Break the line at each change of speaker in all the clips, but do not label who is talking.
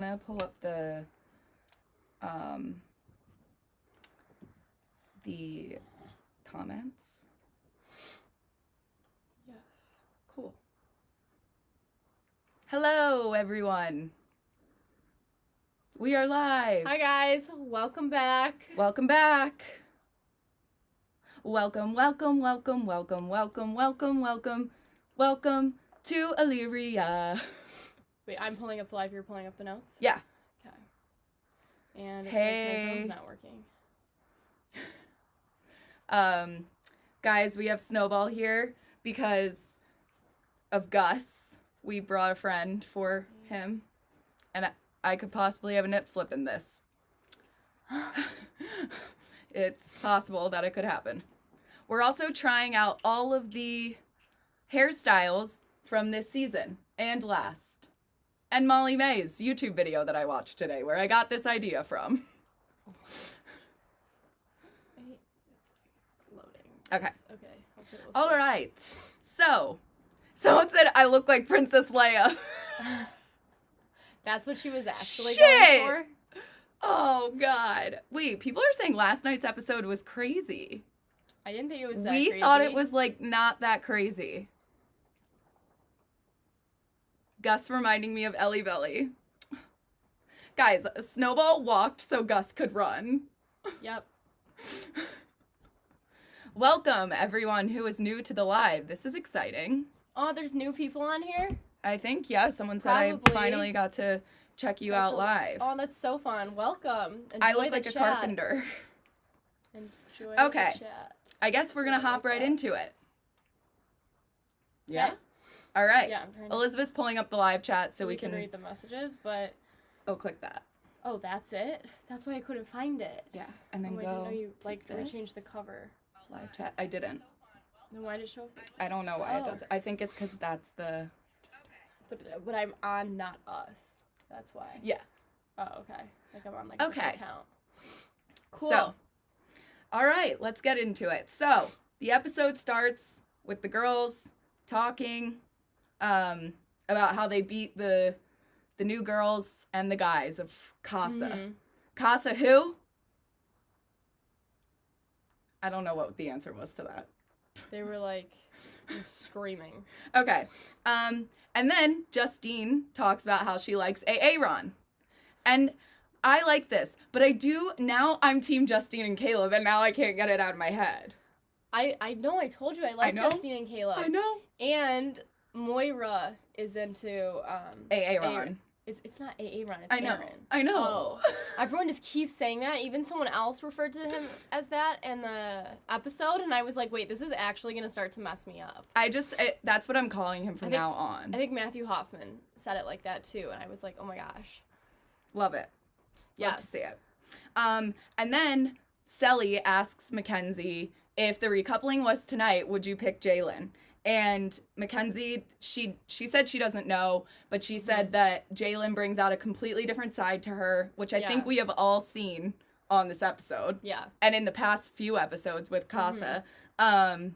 I'm gonna pull up the comments.
Yes.
Cool. Hello, everyone. We are live.
Hi, guys. Welcome back.
Welcome back. Welcome, welcome, welcome, welcome, welcome, welcome, welcome, welcome to Illyria.
Wait, I'm pulling up the live. You're pulling up the notes?
Yeah.
Okay. And it
Hey.
says my phone's not working.
Guys, we have Snowball here because of Gus. We brought a friend for him, and I could possibly have a nip slip in this. It's possible that it could happen. We're also trying out all of the hairstyles from this season and last. And Molly May's YouTube video that I watched today, where I got this idea from.
It's loading.
Okay.
Okay. Hopefully it will
All
switch.
right. So, someone said I look like Princess Leia.
That's what she was actually
Shit!
going for?
Oh, God. Wait, people are saying last night's episode was crazy.
I didn't think it was that
We
crazy.
thought it was, like, not that crazy. Gus reminding me of Ellie Belly. Guys, Snowball walked so Gus could run.
Yep.
Welcome, everyone who is new to the live. This is exciting.
Oh, there's new people on here?
I think, yeah, someone said I
Probably.
finally got to check you out live.
Oh, that's so fun. Welcome. Enjoy
I look
the
like a
chat.
carpenter.
Enjoy
Okay.
the chat.
I guess we're gonna hop right into it. Yeah?
Okay.
All right.
Yeah, I'm trying to...
Elizabeth's pulling up the live chat so
we
we can...
read the messages, but...
Oh, click that.
Oh, that's it? That's why I couldn't find it.
Yeah, and then
Oh,
go
I didn't know you,
to
like, changed the
this.
cover.
Live chat. I didn't.
Then why did it show up?
I don't know why it
Oh.
does it. I think it's because that's the...
But I'm on Not Us. That's why.
Yeah.
Oh, okay. Like I'm on, like, a different account. Cool.
So, all right, let's get into it. So, the episode starts with the girls talking about how they beat the new girls and the guys of Casa.
Mhm.
Casa who? I don't know what the answer was to that.
They were, like, just screaming.
Okay. And then Justine talks about how she likes Aaron. And I like this, but now I'm Team Justine and Caleb, and now I can't get it out of my head.
I know, I told you I like
know.
Justine and Caleb.
I know.
And Moira is into,
Aaron.
It's not Aaron, it's
I know.
Aaron.
I know.
Oh. Everyone just keeps saying that. Even someone else referred to him as that in the episode, and I was like, wait, this is actually going to start to mess me up.
That's what I'm calling him from now on.
I think Matthew Hoffman said it like that, too, and I was like, oh my gosh.
Love it. Love to
Yes.
see it. And then Selly asks Mackenzie, if the recoupling was tonight, would you pick Jalen? And Mackenzie, she said she doesn't know, but she said that Jalen brings out a completely different side to her, which I think we have all seen on this episode.
Yeah.
And in the past few episodes with Casa.
I'm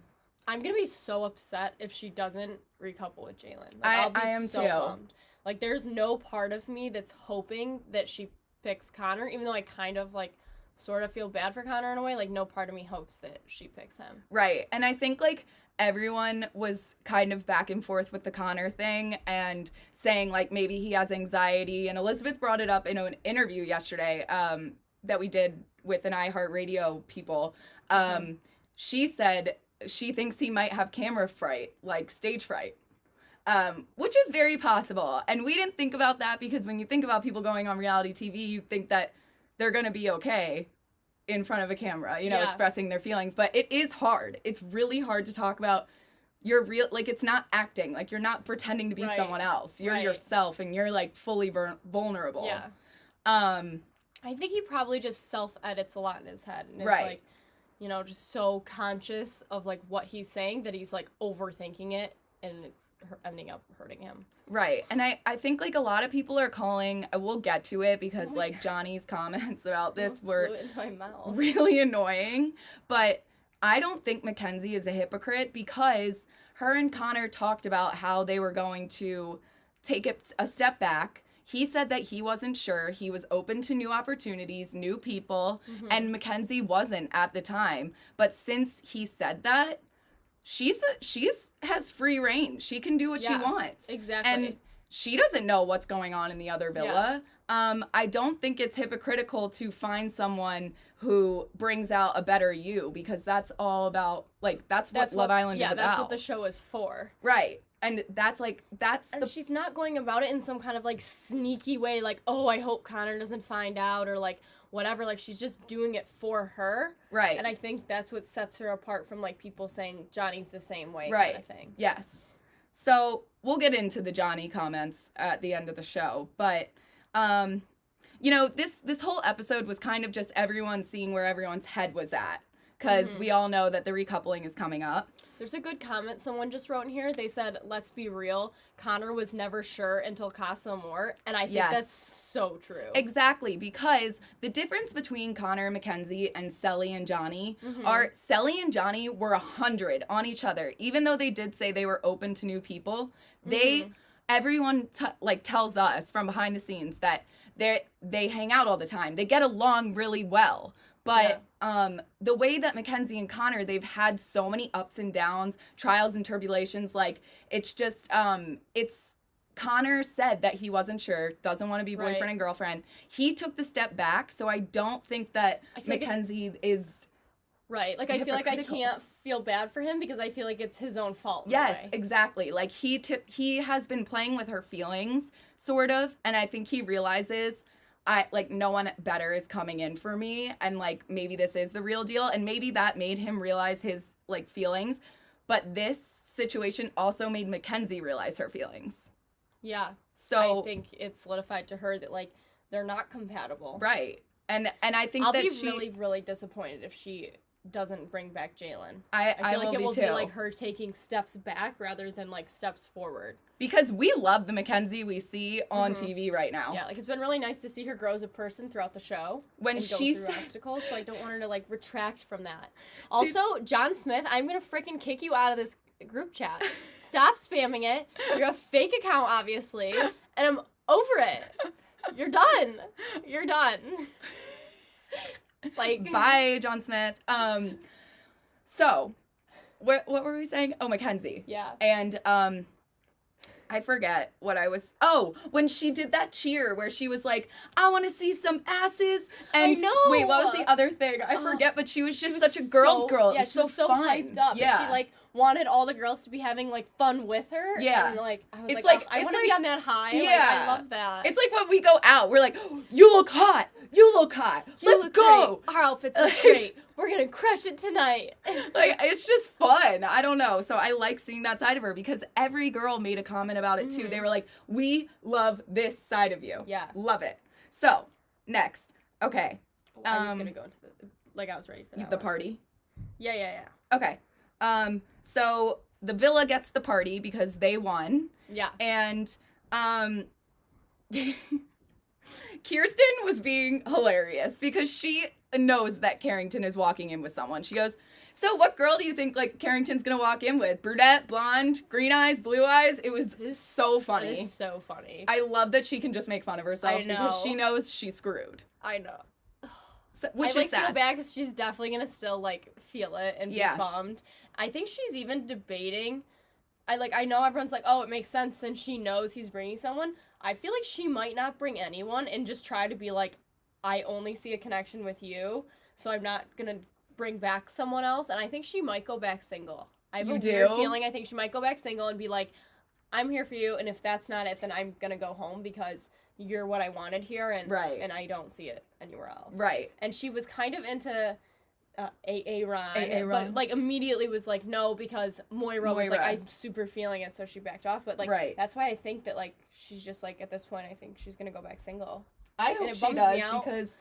going to be so upset if she doesn't recouple with Jalen. Like, I'll be
I am
so
too.
bummed. Like, there's no part of me that's hoping that she picks Connor, even though I kind of, like, sort of feel bad for Connor in a way. Like, no part of me hopes that she picks him.
Right. And I think, like, everyone was kind of back and forth with the Connor thing and saying, like, maybe he has anxiety. And Elizabeth brought it up in an interview yesterday that we did with an iHeartRadio people. She said she thinks he might have camera fright, like stage fright. Which is very possible. And we didn't think about that because when you think about people going on reality TV, you think that they're going to be okay in front of a camera, expressing their feelings. But it is hard. It's really hard to talk about your real, like, it's not acting. Like, you're not pretending to be someone else. You're yourself, and you're, like, fully vulnerable.
Yeah. I think he probably just self-edits a lot in his head. And is like, just so conscious of, like, what he's saying that he's, like, overthinking it. And it's ending up hurting him.
Right. And I think, like, a lot of people are calling, we'll get to it because, like, Johnny's comments about this were
into my mouth.
really annoying. But I don't think Mackenzie is a hypocrite because her and Connor talked about how they were going to take it a step back, he said that he wasn't sure. He was open to new opportunities, new people, and Mackenzie wasn't at the time. But since he said that, she's has free reign. She can do what she wants.
Exactly.
And she doesn't know what's going on in the other villa. I don't think it's hypocritical to find someone who brings out a better you, because that's all about, like, that's what Love Island is about.
Yeah, that's what the show is for.
Right. And she's
not going about it in some kind of, like, sneaky way, like, oh, I hope Connor doesn't find out, or, like, whatever. Like, she's just doing it for her.
Right.
And I think that's what sets her apart from, like, people saying Johnny's the same way
right.
kind of thing.
Yes. So we'll get into the Johnny comments at the end of the show. But, you know, this whole episode was kind of just everyone seeing where everyone's head was at. Because we all know that the recoupling is coming up.
There's a good comment someone just wrote in here. They said, let's be real, Connor was never sure until Casa Amor. And I think that's so true.
Exactly, because the difference between Connor and Mackenzie and Selly and Johnny are Selly and Johnny were 100 on each other. Even though they did say they were open to new people, everyone tells us from behind the scenes that they hang out all the time. They get along really well. But the way that Mackenzie and Connor, they've had so many ups and downs, trials and tribulations, like, it's just, Connor said that he wasn't sure, doesn't want to be boyfriend and girlfriend. He took the step back, so I don't think that Mackenzie is...
Right, like, I feel like I can't feel bad for him because I feel like it's his own fault.
Yes, exactly. Like, he has been playing with her feelings, sort of, and I think he realizes... no one better is coming in for me, and, like, maybe this is the real deal, and maybe that made him realize his, like, feelings, but this situation also made Mackenzie realize her feelings.
Yeah.
So...
I think it solidified to her that, like, they're not compatible.
Right. And I think
I'll
that
be really, really disappointed if she doesn't bring back Jalen.
I
feel like it will be, like,
her
taking steps back rather than, like, steps forward.
Because we love the Mackenzie we see on TV right now.
Yeah, like, it's been really nice to see her grow as a person throughout the show.
When she
go through obstacles, so I don't want her to, like, retract from that. Also, John Smith, I'm gonna freaking kick you out of this group chat. Stop spamming it. You're a fake account, obviously, and I'm over it. You're done. You're done. Like,
bye, John Smith. So, what were we saying? Oh, Mackenzie.
Yeah.
And, I forget what I was... Oh, when she did that cheer where she was like, I want to see some asses. And
I know.
Wait, what was the other thing? I forget, but she was just such a girl's girl.
Yeah,
it was
she was so
fun.
hyped up.
Yeah.
She, like, wanted all the girls to be having, like, fun with her.
Yeah.
And, like, I was
It's
like,
like-
I
it's
want to
like-
be on that high.
Yeah.
Like, I love that.
It's like when we go out, we're like, you look hot. You look hot. Let's go.
Great. Our outfits look great. We're going to crush it tonight.
Like, it's just fun. I don't know. So I like seeing that side of her because every girl made a comment about it too. They were like, we love this side of you.
Yeah.
Love it. So, next. Okay.
I was going to go into like, I was ready for that
The
one.
party.
Yeah.
Okay. So the villa gets the party because they won.
Yeah.
And, Kirsten was being hilarious because she knows that Carrington is walking in with someone. She goes, so what girl do you think, like, Carrington's gonna walk in with? Brunette, blonde, green eyes, blue eyes? It was so funny.
It is so funny.
I love that she can just make fun of herself
I know.
because she knows she's screwed.
I know.
So, which
I
is sad.
feel bad because she's definitely going to still, like, feel it and be bummed. I think she's even debating. I know everyone's like, oh, it makes sense since she knows he's bringing someone. I feel like she might not bring anyone and just try to be like, I only see a connection with you, so I'm not going to bring back someone else. And I think she might go back single. I have a weird feeling I think she might go back single and be like, I'm here for you, and if that's not it, then I'm going to go home because you're what I wanted here, and I don't see it anywhere else.
Right.
And she was kind of into Ron,
Ron.
but, like, immediately was like, no, because Moira was like, I'm super feeling it, so she backed off. But, like, that's why I think that, like, she's just, like, at this point, I think she's going to go back single.
I hope she does because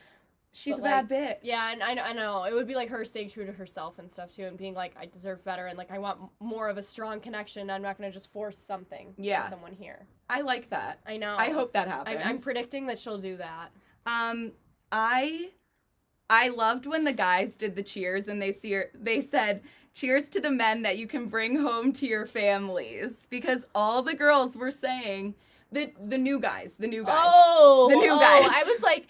she's a bad bitch.
Yeah, and I know. It would be, like, her staying true to herself and stuff, too, and being like, I deserve better, and, like, I want more of a strong connection. I'm not going to just force something to someone here.
I like that.
I know.
I hope that happens.
I'm predicting that she'll do that.
I loved when the guys did the cheers and they said, cheers to the men that you can bring home to your families. Because all the girls were saying The new guys. The new guys.
Oh,
the new guys.
I was like,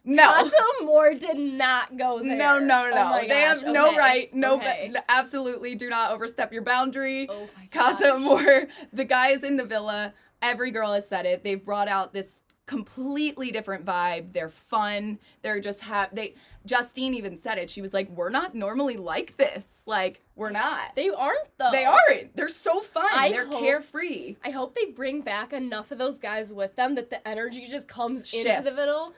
no.
Casa Amor did not go there.
No.
Oh my
They have
gosh.
no
Okay.
right. No,
Okay.
absolutely do not overstep your boundary.
Oh my
Casa
gosh.
Amor, the guys in the villa, every girl has said it. They've brought out this completely different vibe. They're fun. They're just Justine even said it. She was like, "We're not normally like this. Like, we're not."
They aren't though.
They aren't. They're so fun. They're
hope-
carefree.
I hope they bring back enough of those guys with them that the energy just comes into
Shifts.
the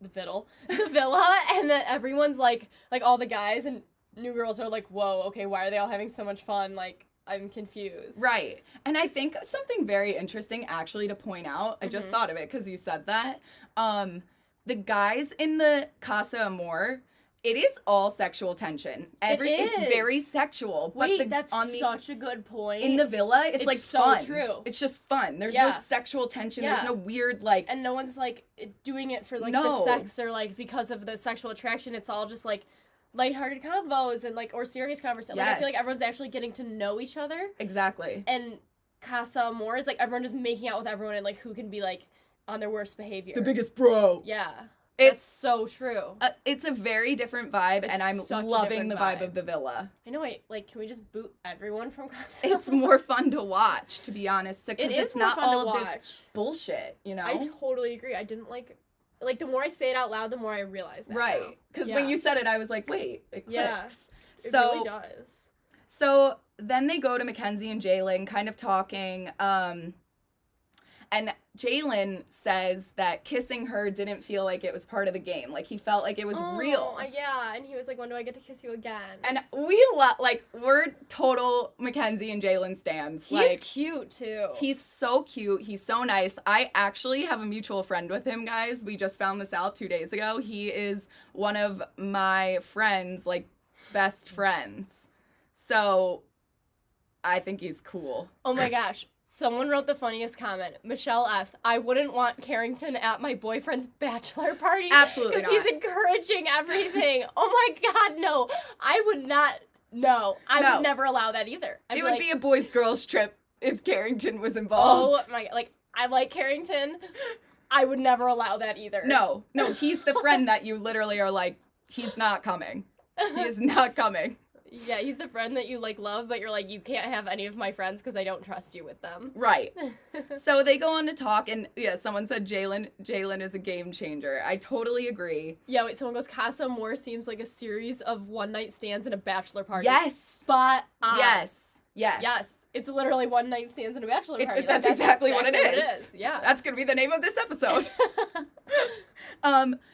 villa, and that everyone's like all the guys and new girls are like, whoa, okay, why are they all having so much fun? Like, I'm confused.
Right. And I think something very interesting actually to point out, I just thought of it because you said that. The guys in the Casa Amor, it is all sexual tension. It's very sexual.
Wait,
but
that's such a good point.
in the villa, it's like
so
fun.
true.
It's just fun. There's no sexual tension.
Yeah.
There's no weird like.
And no one's like doing it for like
No.
the sex or like because of the sexual attraction. It's all just like lighthearted convos and like or serious conversations. Like, I feel like everyone's actually getting to know each other.
Exactly.
And Casa Amor is like everyone just making out with everyone and like who can be like on their worst behavior.
The biggest bro.
Yeah.
It's
That's so true.
It's a very different vibe,
It's
and I'm
such a
loving
different
the vibe
vibe.
of the villa.
I know. Like, can we just boot everyone from Casa?
It's more fun to watch, to be honest, because
It is
it's not
more fun
all
to
of this
watch.
bullshit, you know?
I totally agree. I didn't like the more I say it out loud, the more I realize that.
Right. Because when you said it, I was like, wait, it clicks.
Yeah, it really does.
So then they go to Mackenzie and Jalen kind of talking, and Jalen says that kissing her didn't feel like it was part of the game. Like, he felt like it was real.
Yeah, and he was like, when do I get to kiss you again?
And we're total Mackenzie and Jalen stans.
He's cute, too.
He's so cute. He's so nice. I actually have a mutual friend with him, guys. We just found this out 2 days ago. He is one of my friends, like, best friends. So, I think he's cool.
Oh my gosh. Someone wrote the funniest comment. Michelle S. I wouldn't want Carrington at my boyfriend's bachelor party.
Absolutely not.
Because he's encouraging everything. Oh my god, no. I would not. No. I would never allow that either.
It would be a boys-girls trip if Carrington was involved.
Oh my, like, I like Carrington. I would never allow that either.
No, he's the friend that you literally are like, he's not coming. He is not coming.
Yeah, he's the friend that you, like, love, but you're like, you can't have any of my friends because I don't trust you with them.
Right. So they go on to talk, and yeah, someone said Jalen is a game changer. I totally agree.
Yeah, wait, someone goes, Casa Amor seems like a series of one-night stands and a bachelor party.
Yes.
Spot on.
Yes.
Yes. It's literally one-night stands and a bachelor party.
That's exactly what it is.
Yeah.
That's going to be the name of this episode.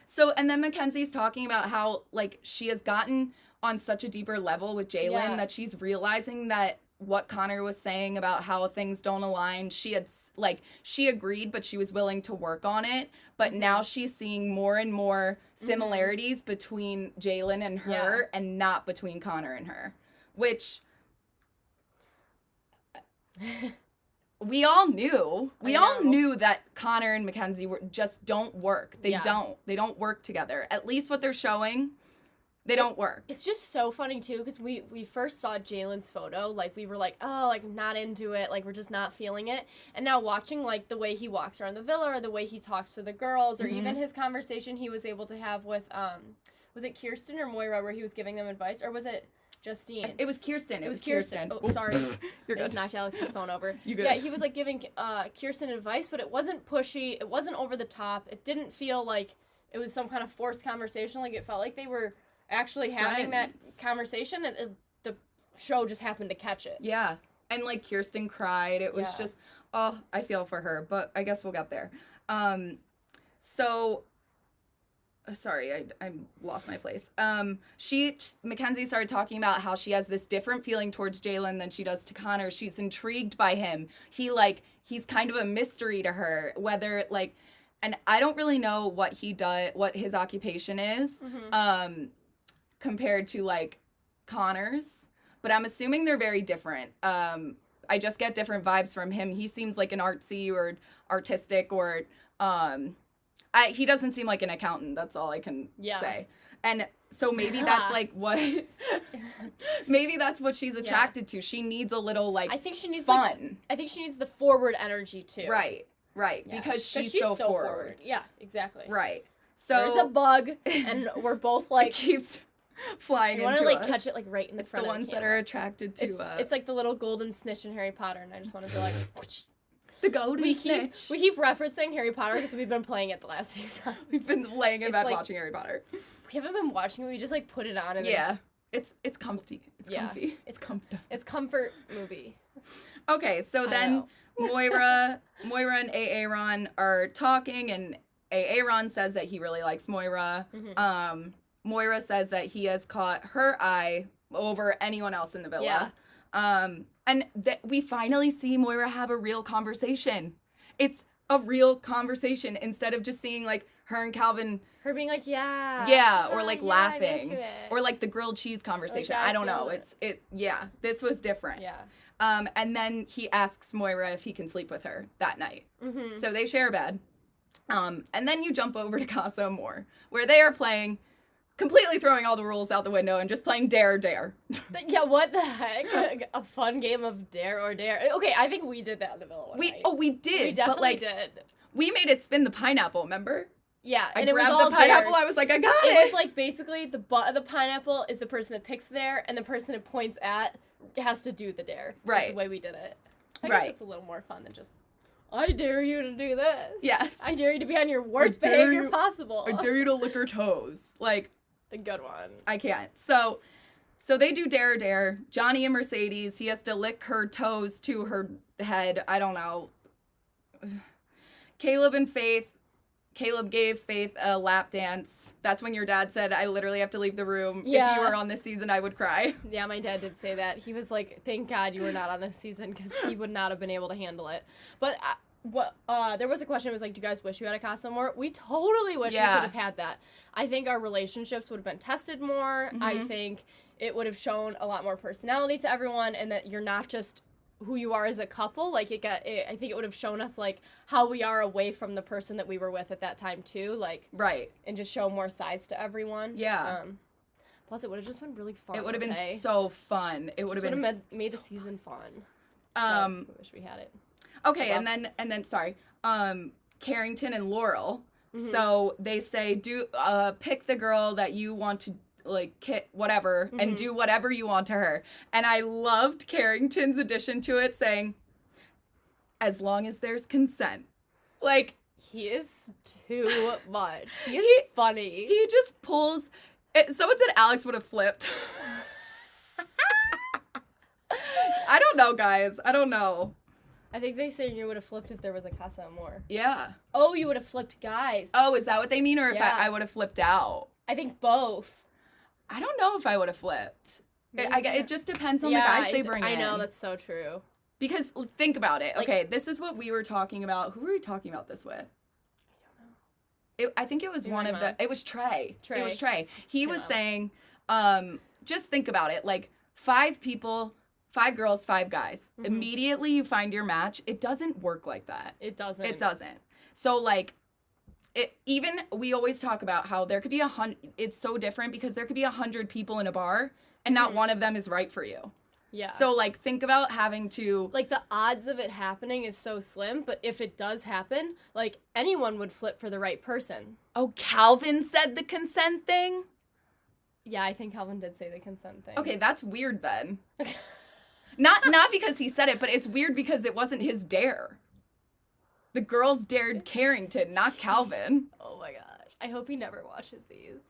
So, and then Mackenzie's talking about how, like, she has gotten on such a deeper level with Jalen that she's realizing that what Connor was saying about how things don't align, she agreed, but she was willing to work on it. But now she's seeing more and more similarities between Jalen and her and not between Connor and her, which we all knew. We all knew that Connor and Mackenzie just don't work. They don't work together. At least what they're showing. They don't work.
It's just so funny, too, because we first saw Jalen's photo. Like, we were like, oh, like, not into it. Like, we're just not feeling it. And now watching, like, the way he walks around the villa or the way he talks to the girls or even his conversation he was able to have with, was it Kirsten or Moira where he was giving them advice? Or was it Justine?
It was Kirsten.
It was Kirsten. Oh, sorry.
You're good.
I just knocked Alex's phone over.
You good.
Yeah, he was, like, giving Kirsten advice, but it wasn't pushy. It wasn't over the top. It didn't feel like it was some kind of forced conversation. Like, it felt like they were actually having that conversation, and the show just happened to catch it.
Yeah. And, like, Kirsten cried. It was just, oh, I feel for her, but I guess we'll get there. Sorry, I lost my place. Mackenzie started talking about how she has this different feeling towards Jalen than she does to Connor. She's intrigued by him. He's kind of a mystery to her, whether, like, and I don't really know what he does, what his occupation is, compared to, like, Connor's, but I'm assuming they're very different. I just get different vibes from him. He seems like an artsy or artistic or, he doesn't seem like an accountant. That's all I can say. And so maybe that's like what, maybe that's what she's attracted to. She needs a little, like,
I think she needs
fun.
I think she needs the forward energy too.
Right. Right,
Yeah.
because she's so forward.
Yeah, exactly.
Right. So
there's a bug, and we're both like
it keeps flying into us.
I want to like catch it like right in the
it's
front
the
of the
ones that are attracted to
it's like the little golden snitch in Harry Potter, and I just want to be like
the golden snitch.
We keep referencing Harry Potter because we've been playing it the last few times.
We've been laying in bed
like,
watching Harry Potter.
We haven't been watching it. We just like put it on and
it's comfy. It's comfy.
It's comfy. It's comfort movie.
Okay, so then Moira and Aaron are talking, and Aaron says that he really likes Moira. Mm-hmm. Moira says that he has caught her eye over anyone else in the villa. Yeah. And we finally see Moira have a real conversation. It's a real conversation instead of just seeing like her and Calvin.
Her being like,
or like laughing, or like the grilled cheese conversation. Like, I don't know. This was different.
Yeah.
And then he asks Moira if he can sleep with her that night. Mm-hmm. So they share a bed. And then you jump over to Casa Amor, where they are playing, completely throwing all the rules out the window and just playing Dare or Dare.
Yeah, what the heck? A fun game of Dare or Dare. Okay, I think we did that in the villa one night.
We did.
We definitely did.
We made it spin the pineapple, remember?
Yeah,
and it was all the pineapple. Dares. I was like, I got it.
It was like basically the butt of the pineapple is the person that picks the dare, and the person it points at has to do the dare. Right. That's the way we did it. I guess it's a little more fun than just, I dare you to do this.
Yes.
I dare you to be on your worst behavior possible.
I dare you to lick her toes. Like,
a good one.
I can't. So they do Dare or Dare. Johnny and Mercedes, he has to lick her toes to her head. I don't know. Caleb and Faith. Caleb gave Faith a lap dance. That's when your dad said, I literally have to leave the room. Yeah. If you were on this season, I would cry.
Yeah, my dad did say that. He was like, thank God you were not on this season, because he would not have been able to handle it. But there was a question. It was like, do you guys wish you had a Casa Amor? We totally wish we could have had that. I think our relationships would have been tested more. Mm-hmm. I think it would have shown a lot more personality to everyone, and that you're not just who you are as a couple. Like, I think it would have shown us like how we are away from the person that we were with at that time too, like,
right,
and just show more sides to everyone.
Yeah.
Plus it would have just been really fun.
It would have been so fun. It would have been
made the season fun. I wish we had it.
Okay, and then sorry, Carrington and Laurel. Mm-hmm. So they say, pick the girl that you want to, like, whatever, mm-hmm. and do whatever you want to her. And I loved Carrington's addition to it, saying, as long as there's consent. Like,
he is too much. He is funny.
He just pulls. Someone said Alex would have flipped. I don't know, guys. I don't know.
I think they say you would have flipped if there was a Casa Amor.
Yeah.
Oh, you would have flipped guys.
Oh, is that what they mean? Or if I would have flipped out?
I think both.
I don't know if I would have flipped. It just depends on the guys they bring in.
I know, that's so true.
Because think about it. Like, okay, this is what we were talking about. Who were we talking about this with?
I don't know.
I think it was it was Trey. It was Trey. He was saying, just think about it. Like, 5 people, 5 girls, 5 guys. Mm-hmm. Immediately you find your match. It doesn't work like that.
It doesn't.
It doesn't. So, like, we always talk about how there could be it's so different because there could be 100 people in a bar and not one of them is right for you.
Yeah.
So, like, think about having to...
Like, the odds of it happening is so slim, but if it does happen, like, anyone would flip for the right person.
Oh, Calvin said the consent thing?
Yeah, I think Calvin did say the consent thing.
Okay, that's weird then. Not because he said it, but it's weird because it wasn't his dare. The girls dared Carrington, not Calvin.
Oh my gosh. I hope he never watches these.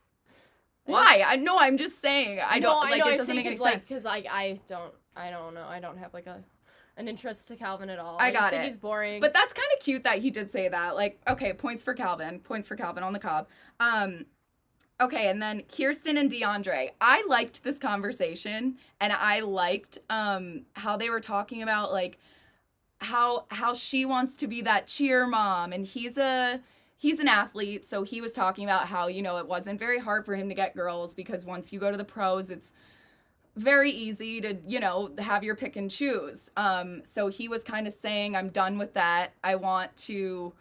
Why? I'm just saying. It doesn't make any sense.
Because I don't know. I don't have like an interest to Calvin at all.
I got
just think he's boring.
But that's kind of cute that he did say that. Like, okay, points for Calvin on the cob. Okay, and then Kirsten and DeAndre. I liked this conversation, and I liked how they were talking about, like, how she wants to be that cheer mom, and he's an athlete, so he was talking about how, you know, it wasn't very hard for him to get girls because once you go to the pros, it's very easy to, you know, have your pick and choose. So he was kind of saying, I'm done with that. I want to,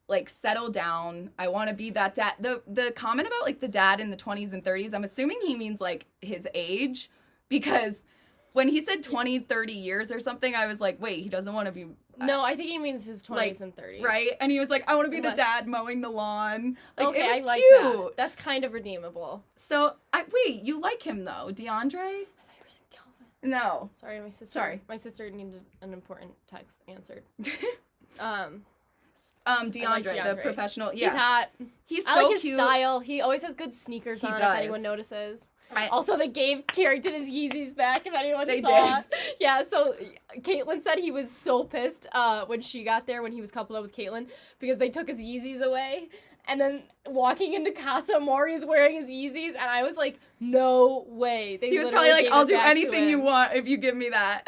like, settle down. I want to be that dad. The comment about, like, the dad in the 20s and 30s, I'm assuming he means, like, his age, because When he said 20, 30 years or something, I was like, wait, he doesn't want to be...
No, I think he means his 20s and 30s.
Right? And he was like, I want to be the dad mowing the lawn. Like,
okay,
it was
I like
cute.
that. That's kind of redeemable.
So, wait, you like him, though? DeAndre?
I thought you were saying Calvin.
No.
Sorry, my sister.
Sorry.
My sister needed an important text answered.
DeAndre,
like
the professional. Yeah.
He's hot.
He's
I
so
like his
cute.
style. He always has good sneakers on,
does.
if anyone notices. Also, they gave Carrington his Yeezys back, if anyone
They
saw.
did.
Yeah, so Caitlin said he was so pissed when she got there, when he was coupled up with Caitlin, because they took his Yeezys away. And then walking into Casa Amor, he's wearing his Yeezys, and I was like, no way.
He was probably like, I'll do anything you want if you give me that.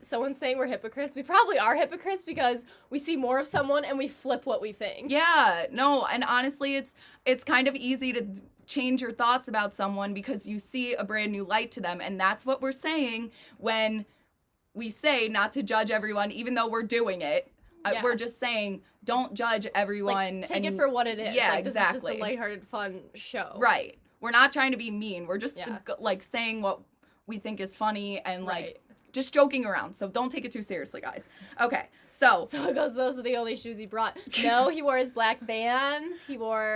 Someone's saying we're hypocrites. We probably are hypocrites because we see more of someone and we flip what we think.
Yeah, no, and honestly, it's kind of easy to change your thoughts about someone because you see a brand new light to them, and that's what we're saying when we say not to judge everyone, even though we're doing it.
Yeah.
We're just saying don't judge everyone.
Like, take it for what it is.
Yeah,
like,
exactly.
This is just a lighthearted, fun show.
Right. We're not trying to be mean. We're just like saying what we think is funny and like just joking around. So don't take it too seriously, guys. Okay. So
it goes, those are the only shoes he brought. No, he wore his black Vans. He wore...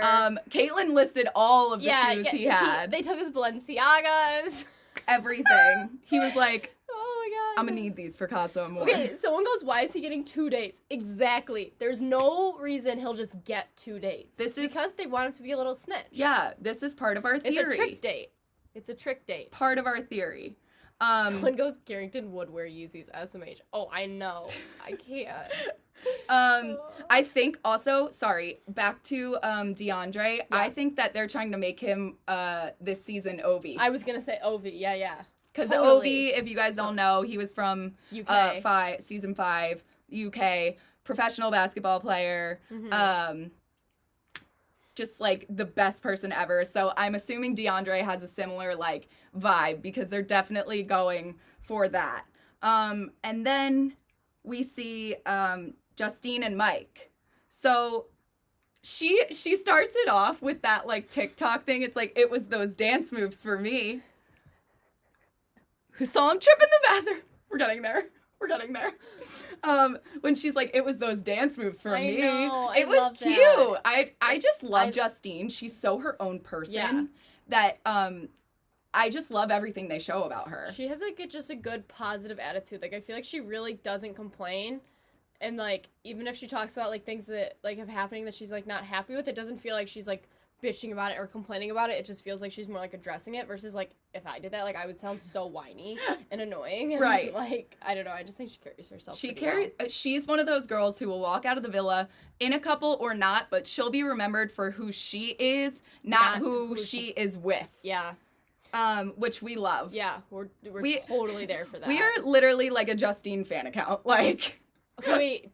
Caitlin listed all of the shoes he had.
They took his Balenciagas.
Everything. He was like,
oh my god.
I'm gonna need these for Casa Amor.
Okay, someone goes, why is he getting 2 dates? Exactly. There's no reason he'll just get 2 dates.
This is
because they want him to be a little snitch.
Yeah, this is part of our theory.
It's a trick date. It's a trick date.
Part of our theory.
Someone goes, Carrington would wear Yeezys SMH. Oh, I know. I can't.
I think also, sorry, back to DeAndre. Yeah. I think that they're trying to make him this season Ovi.
I was gonna say Ovi. Yeah.
Because Ovi, if you guys don't know, he was from
UK.
Season 5, UK, professional basketball player. Mm-hmm. Just like the best person ever. So I'm assuming DeAndre has a similar like vibe because they're definitely going for that. And then we see Justine and Mike. So she starts it off with that like TikTok thing. It's like, it was those dance moves for me. Who saw him trip in the bathroom? We're getting there. When she's like, it was those dance moves for me.
Know,
it was cute.
That.
I just love Justine. She's so her own person that I just love everything they show about her.
She has like just a good positive attitude. Like I feel like she really doesn't complain. And like even if she talks about like things that like have happening that she's like not happy with, it doesn't feel like she's like bitching about it or complaining about it. It just feels like she's more like addressing it versus like if I did that, like I would sound so whiny and annoying. And,
right.
Like I don't know. I just think she carries herself.
She's one of those girls who will walk out of the villa in a couple or not, but she'll be remembered for who she is, not who she is with.
Yeah.
Which we love.
Yeah. We're totally there for that.
We are literally like a Justine fan account. Like.
Okay,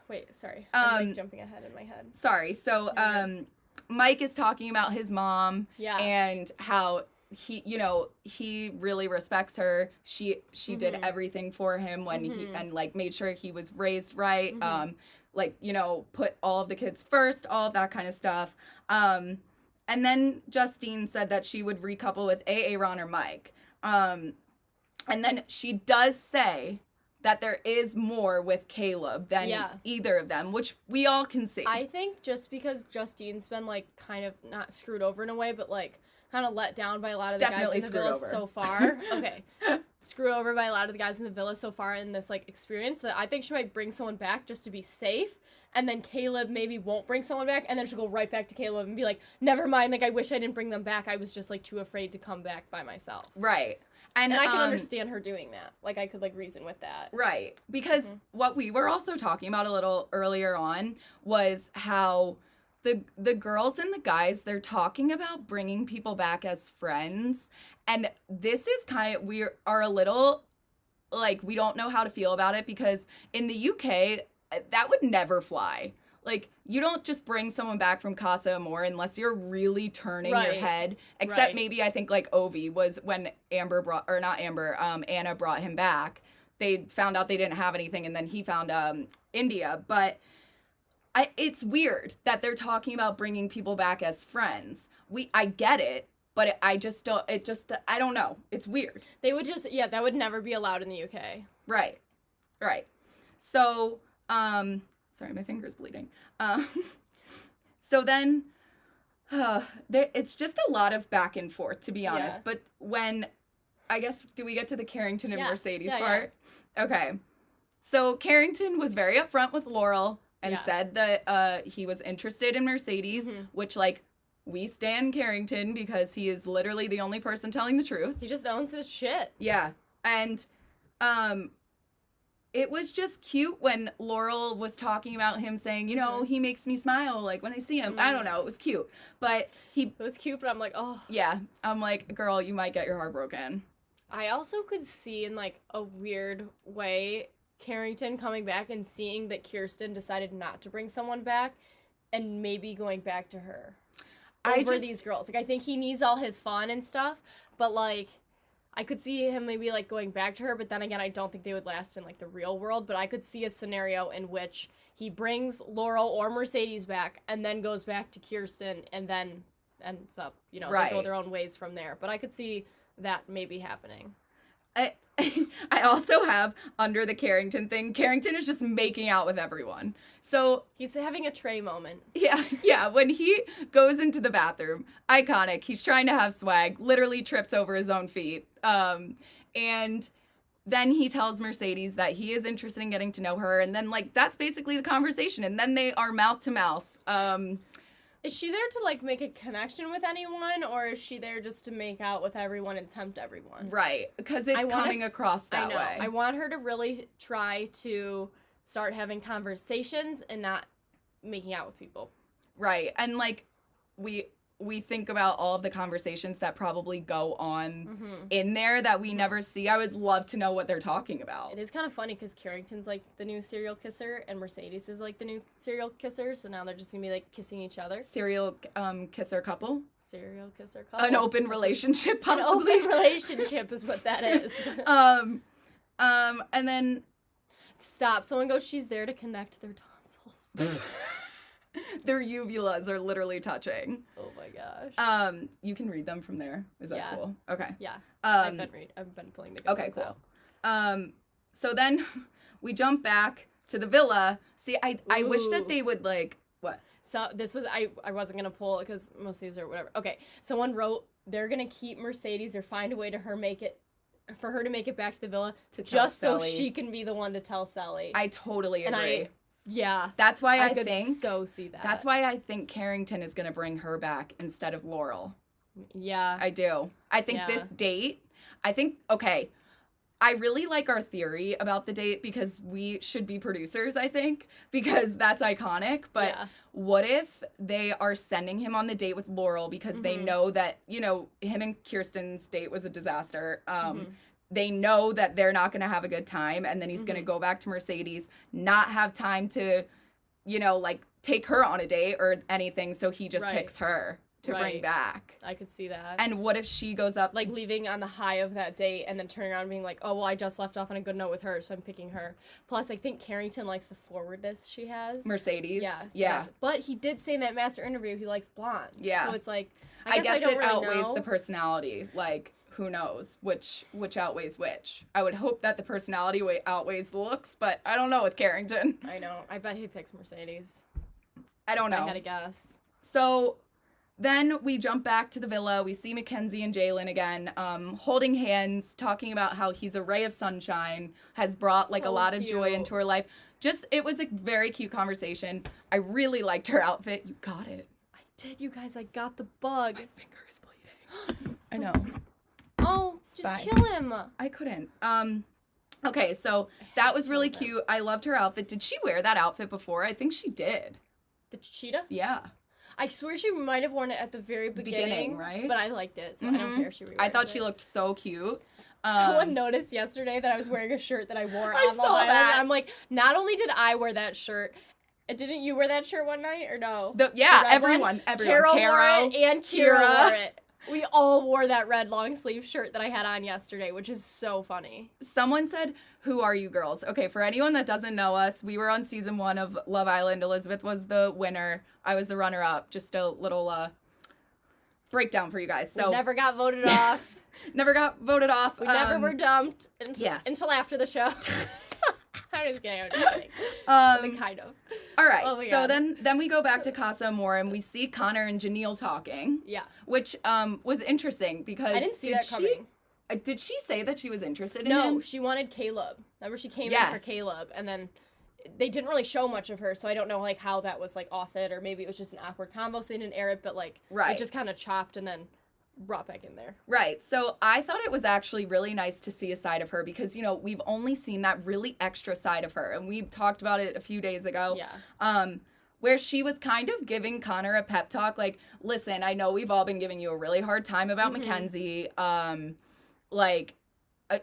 wait, sorry. I'm like jumping ahead in my head.
Sorry. So, Mike is talking about his mom and how he really respects her. She did everything for him when he and like made sure he was raised right. Put all of the kids first, all of that kind of stuff. And then Justine said that she would recouple with Aaron or Mike. And then she does say that there is more with Caleb than either of them, which we all can see.
I think just because Justine's been, like, kind of not screwed over in a way, but, like, kind of let down by a lot of the guys in the villa so far. Okay. Screwed over by a lot of the guys in the villa so far in this, like, experience that I think she might bring someone back just to be safe. And then Caleb maybe won't bring someone back, and then she'll go right back to Caleb and be like, never mind, like, I wish I didn't bring them back. I was just, like, too afraid to come back by myself.
Right.
And I can understand her doing that. Like, I could, like, reason with that.
Right. Because what we were also talking about a little earlier on was how the girls and the guys, they're talking about bringing people back as friends. And this is we are a little, like, we don't know how to feel about it because in the UK, that would never fly. Like, you don't just bring someone back from Casa Amor unless you're really turning your head. Except maybe I think, like, Ovi was when Anna brought him back. They found out they didn't have anything, and then he found India. But it's weird that they're talking about bringing people back as friends. I get it. but I just don't, I don't know. It's weird.
They would just, yeah, that would never be allowed in the UK.
Right. So, sorry, my finger's bleeding. So then, it's just a lot of back and forth, to be honest.
Yeah.
But when, I guess, do we get to the Carrington and Mercedes
yeah,
part? Yeah. Okay. So Carrington was very upfront with Laurel and said that he was interested in Mercedes, which, like, we stan Carrington because he is literally the only person telling the truth.
He just owns his shit.
Yeah. And it was just cute when Laurel was talking about him saying, you know, he makes me smile, like, when I see him. I don't know. It was cute. But
It was cute, but I'm like, oh.
Yeah. I'm like, girl, you might get your heart broken.
I also could see in, like, a weird way Carrington coming back and seeing that Kirsten decided not to bring someone back and maybe going back to her over these girls. Like, I think he needs all his fun and stuff, but, like, I could see him maybe, like, going back to her, but then again, I don't think they would last in, like, the real world, but I could see a scenario in which he brings Laurel or Mercedes back and then goes back to Kirsten and then ends up, you know, they go their own ways from there. But I could see that maybe happening.
I also have, under the Carrington thing, Carrington is just making out with everyone. So
he's having a Trey moment.
Yeah. When he goes into the bathroom, iconic. He's trying to have swag, literally trips over his own feet. And then he tells Mercedes that he is interested in getting to know her. And then, like, that's basically the conversation. And then they are mouth to mouth.
Is she there to, like, make a connection with anyone, or is she there just to make out with everyone and tempt everyone?
Right, because it's coming across that way.
I want her to really try to start having conversations and not making out with people.
Right, and, like, we think about all of the conversations that probably go on in there that we never see. I would love to know what they're talking about.
It is kind of funny because Carrington's like the new serial kisser and Mercedes is like the new serial kisser. So now they're just going to be like kissing each other.
Serial kisser couple?
Serial kisser couple.
An open relationship, possibly.
An open relationship is what that is.
And then...
Stop. Someone goes, she's there to connect their tonsils.
Their uvulas are literally touching.
Oh my gosh.
You can read them from there. Is that cool? Okay.
Yeah. I've been pulling the good ones
cool.
out.
So then we jump back to the villa. See, I wish that they would, like, what?
So this was, I wasn't going to pull it because most of these are whatever. Okay. Someone wrote, they're going to keep Mercedes or find a way to for her to make it back to the villa just so she can be the one to tell Sally.
I totally agree.
Yeah.
That's why
I could so see that.
That's why I think Carrington is going to bring her back instead of Laurel.
Yeah.
I do. I think this date, okay, I really like our theory about the date because we should be producers, I think, because that's iconic. But what if they are sending him on the date with Laurel because they know that, you know, him and Kirsten's date was a disaster. They know that they're not going to have a good time, and then he's going to go back to Mercedes, not have time to, you know, like, take her on a date or anything, so he just picks her to bring back.
I could see that.
And what if she goes up
like, leaving on the high of that date and then turning around and being like, oh, well, I just left off on a good note with her, so I'm picking her. Plus, I think Carrington likes the forwardness she has.
Mercedes?
Yeah. But he did say in that master interview he likes blondes.
Yeah.
So it's like,
I guess
it
really outweighs the personality. Like, who knows which outweighs which. I would hope that the personality outweighs the looks, but I don't know with Carrington.
I know. I bet he picks Mercedes.
I don't know.
I had a guess.
So then we jump back to the villa. We see Mackenzie and Jalen again, holding hands, talking about how he's a ray of sunshine, has brought like a lot of joy into her life. It was a very cute conversation. I really liked her outfit. You got it.
I did, you guys. I got the bug.
My finger is bleeding. I know.
Oh, just kill him.
I couldn't. Okay, so that was really cute. I loved her outfit. Did she wear that outfit before? I think she did.
The cheetah?
Yeah.
I swear she might have worn it at the very beginning,
right?
But I liked it, so I don't care if she rewears
I thought she looked so cute.
Someone noticed yesterday that I was wearing a shirt that I wore on
Love Island.
That. I'm like, not only did I wear that shirt, didn't you wear that shirt one night or no?
Everyone.
Carol wore it and Kira wore it. We all wore that red long sleeve shirt that I had on yesterday, which is so funny.
Someone said, "Who are you girls?" Okay, for anyone that doesn't know us, we were on season 1 of Love Island. Elizabeth was the winner. I was the runner-up. Just a little breakdown for you guys. So
we never got voted off.
Never got voted off.
We never were dumped until after the show. I'm just kidding. Kind of.
All right. Oh, so then we go back to Casa Amor and we see Connor and Janelle talking.
Yeah.
Which was interesting because
I didn't see that coming.
Did she say that she was interested in him?
No, she wanted Caleb. Remember, she came in for Caleb, and then they didn't really show much of her, so I don't know like how that was like off it, or maybe it was just an awkward combo, so they didn't air it, but like it just kind of chopped and then brought back in there. Right.
So I thought it was actually really nice to see a side of her because, you know, we've only seen that really extra side of her, and we talked about it a few days ago.
Yeah.
Where she was kind of giving Connor a pep talk, like, listen, I know we've all been giving you a really hard time about Mackenzie.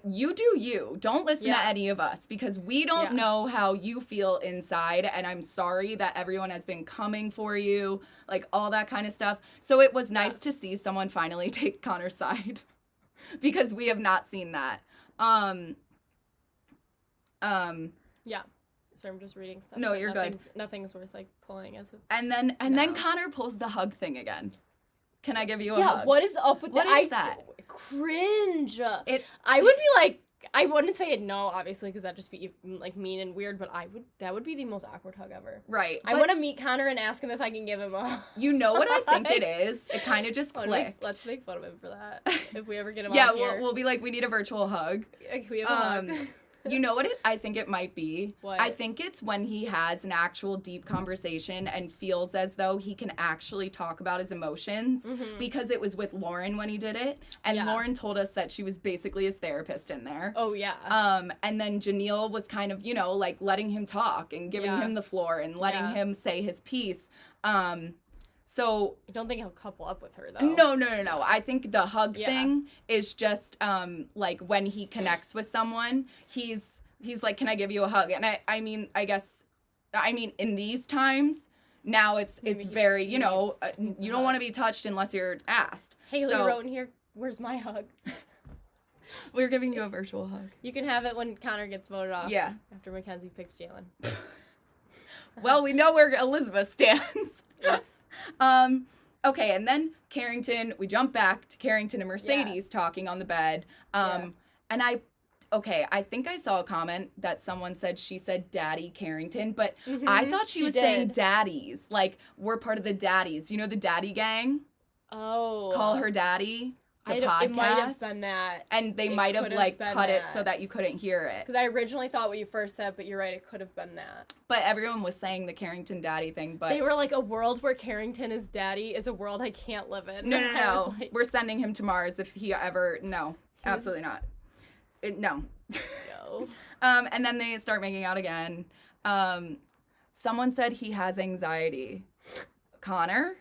You do you. Don't listen to any of us because we don't know how you feel inside, and I'm sorry that everyone has been coming for you, like all that kind of stuff. So it was nice to see someone finally take Connor's side because we have not seen that.
Yeah. So I'm just reading stuff.
No, you're good.
Nothing's worth like pulling as a.
And then Connor pulls the hug thing again. Can I give you a hug?
Yeah, what is up with that?
What is that?
Cringe. I would be like, I wouldn't say it no, obviously, because that'd just be like mean and weird, but that would be the most awkward hug ever.
Right.
I want to meet Connor and ask him if I can give him a hug.
You know what I think it is? It kind of just clicked.
Let's make fun of him for that. If we ever get him on here.
Yeah, we'll be like, we need a virtual hug.
Can we have a hug?
You know what I think it might be?
What?
I think it's when he has an actual deep conversation and feels as though he can actually talk about his emotions because it was with Lauren when he did it. And Lauren told us that she was basically his therapist in there.
Oh, yeah.
And then Janelle was kind of, you know, like letting him talk and giving him the floor and letting him say his piece. So
I don't think he'll couple up with her though.
No. I think the hug thing is just like when he connects with someone, he's like, "Can I give you a hug?" And I mean in these times now it's very, you know, you don't want to be touched unless you're asked.
Haley wrote in here, "Where's my hug?"
We're giving you a virtual hug.
You can have it when Connor gets voted off.
Yeah.
After Mackenzie picks Jalen.
Well, we know where Elizabeth stands.
Oops.
Okay, and then Carrington, we jump back to Carrington and Mercedes talking on the bed. And I think I saw a comment that someone said she said Daddy Carrington, but I thought she was saying daddies. Like, we're part of the daddies. You know the daddy gang?
Oh.
Call her daddy. The podcast.
It might have been that.
And they might have like cut it so that you couldn't hear it.
Because I originally thought what you first said, but you're right, it could have been that.
But everyone was saying the Carrington daddy thing, but...
They were like, a world where Carrington is daddy is a world I can't live in.
No. Like... We're sending him to Mars if he ever... No, absolutely not. No.
No.
And then they start making out again. Someone said he has anxiety. Connor?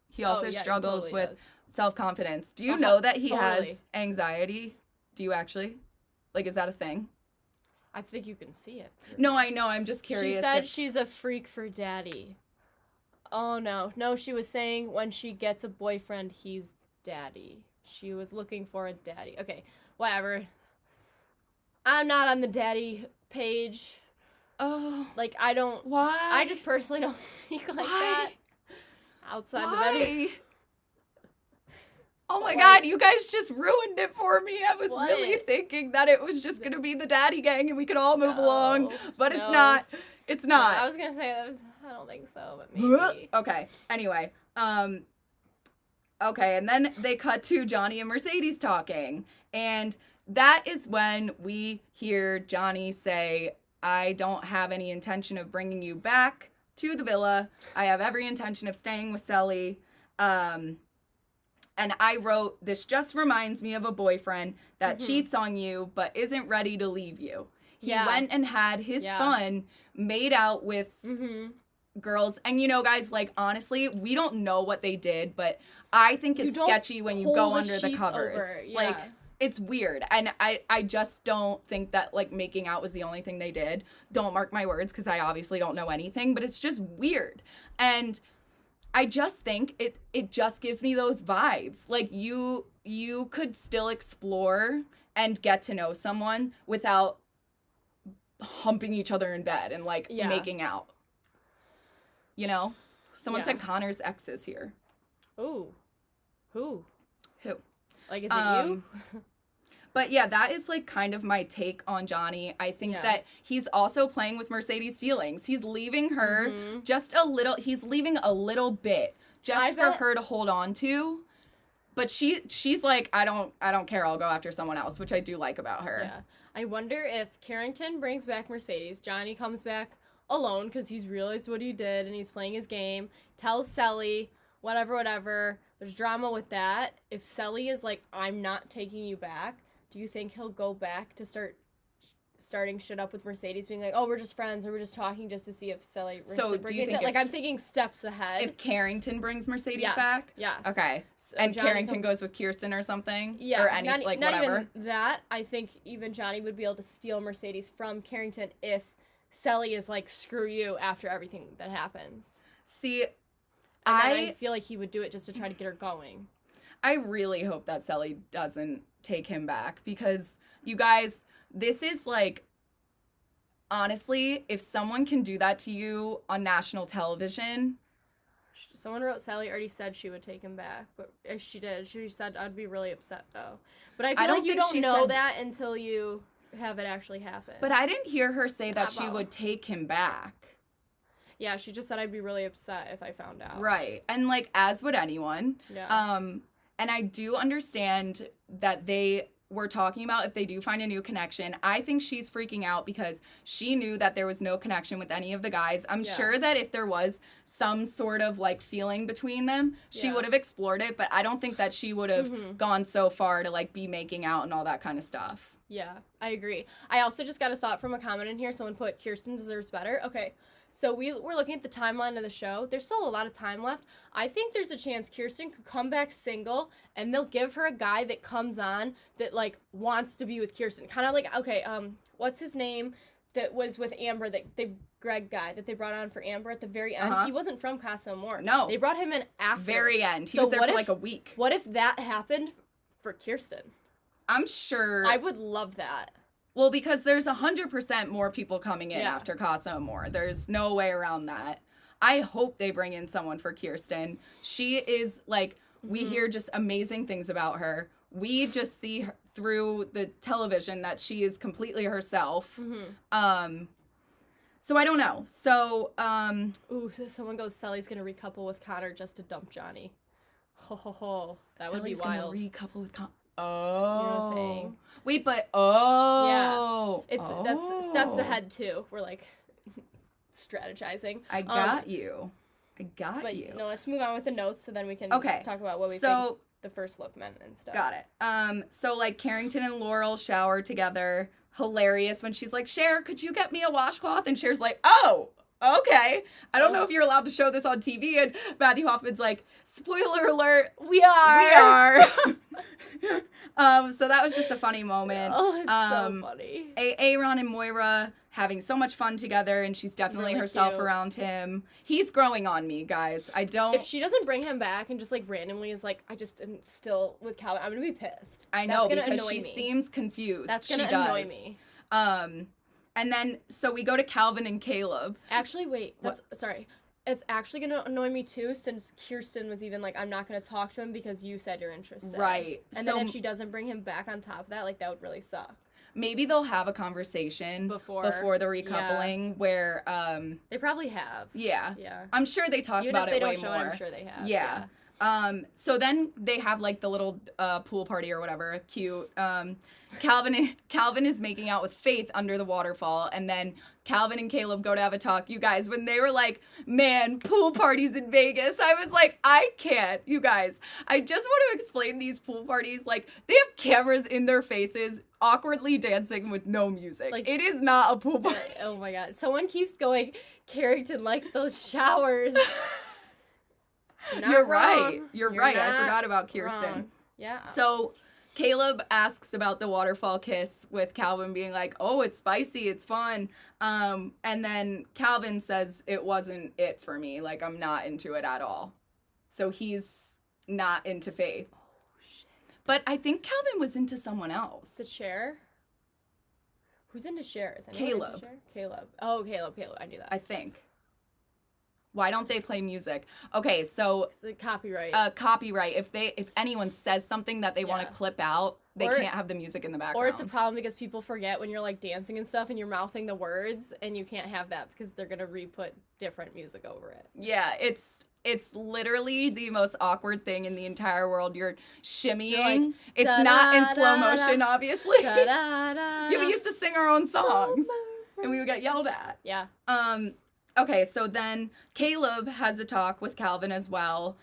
He also struggles
totally
with...
does.
Self-confidence. Do you know that he has anxiety? Do you actually? Like, is that a thing?
I think you can see it.
No, I know. I'm just curious.
She said she's a freak for daddy. Oh, no. No, she was saying when she gets a boyfriend, he's daddy. She was looking for a daddy. Okay, whatever. I'm not on the daddy page.
Oh.
Like, I don't...
Why?
I just personally don't speak like that. Outside the bedroom.
Oh my God, you guys just ruined it for me. I was really thinking that it was just going to be the daddy gang and we could all move along, but it's not. It's not.
I was going to say that. I don't think so, but maybe.
Okay, anyway. Okay, and then they cut to Johnny and Mercedes talking, and that is when we hear Johnny say, "I don't have any intention of bringing you back to the villa. I have every intention of staying with Selly." And I wrote, "This just reminds me of a boyfriend that cheats on you but isn't ready to leave you. He went and had his fun, made out with girls." And, you know, guys, like, honestly, we don't know what they did, but I think it's sketchy when you go under the covers. Like, it's weird. And I just don't think that, like, making out was the only thing they did. Don't mark my words, because I obviously don't know anything, but it's just weird. And... I just think it just gives me those vibes. Like, you could still explore and get to know someone without humping each other in bed and, like, making out. You know? Someone said Connor's ex is here.
Ooh. Who?
Who?
Like, is it you?
But yeah, that is like kind of my take on Johnny. I think that he's also playing with Mercedes' feelings. He's leaving her just a little. He's leaving a little bit just for her to hold on to. But she's like, I don't care. I'll go after someone else, which I do like about her.
Yeah. I wonder if Carrington brings back Mercedes, Johnny comes back alone because he's realized what he did and he's playing his game, tells Sally, whatever. There's drama with that. If Sally is like, I'm not taking you back, do you think he'll go back to starting shit up with Mercedes, being like, oh, we're just friends, or we're just talking just to see if Sally reciprocates
do you think
it? Like, I'm thinking steps ahead.
If Carrington brings Mercedes back?
Yes.
Okay. So and Johnny Carrington goes with Kirsten or something?
Yeah.
Or any,
not
whatever?
Even that. I think even Johnny would be able to steal Mercedes from Carrington if Sally is like, screw you after everything that happens.
See,
I feel like he would do it just to try to get her going.
I really hope that Sally doesn't take him back because, you guys, this is like, honestly, if someone can do that to you on national television.
Someone wrote Sally already said she would take him back, but if she did, she said I'd be really upset though. But I feel like you don't know that until you have it actually happen.
But I didn't hear her say that she would take him back.
Yeah, she just said I'd be really upset if I found out.
Right. And like, as would anyone.
Yeah.
And I do understand that they were talking about if they do find a new connection. I think she's freaking out because she knew that there was no connection with any of the guys. I'm sure that if there was some sort of like feeling between them, she would have explored it, but I don't think that she would have gone so far to like be making out and all that kind of stuff.
Yeah, I agree. I also just got a thought from a comment in here. Someone put, Kirsten deserves better. Okay. So we're looking at the timeline of the show. There's still a lot of time left. I think there's a chance Kirsten could come back single, and they'll give her a guy that comes on that, like, wants to be with Kirsten. Kind of like, okay, what's his name that was with Amber, Greg guy that they brought on for Amber at the very end? He wasn't from Casa Amor.
No.
They brought him in after.
Very end. He was there for like a week.
What if that happened for Kirsten?
I'm sure.
I would love that.
Well, because there's 100% more people coming in after Casa Amor. There's no way around that. I hope they bring in someone for Kirsten. She is, like, we hear just amazing things about her. We just see her through the television that she is completely herself. So I don't know. So,
Ooh, someone goes, Sally's gonna recouple with Connor just to dump Johnny. Ho, ho, ho. That would be wild.
Sally's gonna recouple with Connor.
Oh. You know what I'm saying?
Wait, but
that's steps ahead too. We're like strategizing.
I got you.
No, let's move on with the notes so then we can talk about what we think the first look meant and stuff.
Got it. So like Carrington and Laurel shower together. Hilarious when she's like, Cher, could you get me a washcloth? And Cher's like, oh, okay. I don't know if you're allowed to show this on TV. And Matthew Hoffman's like, spoiler alert, we are. So that was just a funny moment.
Oh, it's so funny.
Aaron and Moira having so much fun together, and she's definitely really herself cute. Around him. He's growing on me, guys. If
she doesn't bring him back and just like randomly is like, I just am still with Calvin, I'm gonna be pissed.
I know, because she seems confused.
That's gonna annoy me.
And then, so we go to Calvin and Caleb.
Actually, wait. Sorry. It's actually going to annoy me, too, since Kirsten was even like, I'm not going to talk to him because you said you're interested.
Right.
And then if she doesn't bring him back on top of that, like, that would really suck.
Maybe they'll have a conversation before the recoupling where...
They probably have.
Yeah. I'm sure they talk about it way more. Even if they don't show it,
I'm sure they have.
Yeah. So then they have like the little pool party or whatever, cute. Calvin is making out with Faith under the waterfall, and then Calvin and Caleb go to have a talk. You guys, when they were like, man, pool parties in Vegas, I was like, I can't, you guys. I just want to explain these pool parties. Like, they have cameras in their faces, awkwardly dancing with no music. Like, it is not a pool party.
Oh my God. Someone keeps going, Carrington likes those showers.
You're right. You're right. I forgot about Kirsten.
Wrong. Yeah.
So Caleb asks about the waterfall kiss with Calvin being like, oh, it's spicy. It's fun. And then Calvin says it wasn't it for me. Like, I'm not into it at all. So he's not into Faith. Oh, shit. But I think Calvin was into someone else.
The Cher? Who's into Cher? Is
Caleb.
Caleb. Oh, Caleb. I knew that.
I think. Why don't they play music? Okay, so
It's a copyright.
Copyright. If anyone says something that they want to clip out, they can't have the music in the background.
Or it's a problem because people forget when you're like dancing and stuff and you're mouthing the words, and you can't have that because they're gonna re-put different music over it.
Yeah, it's literally the most awkward thing in the entire world. You're shimmying. You're like, it's not in slow motion, obviously. Yeah, we used to sing our own songs, and we would get yelled at.
Yeah.
Okay, so then Caleb has a talk with Calvin as well,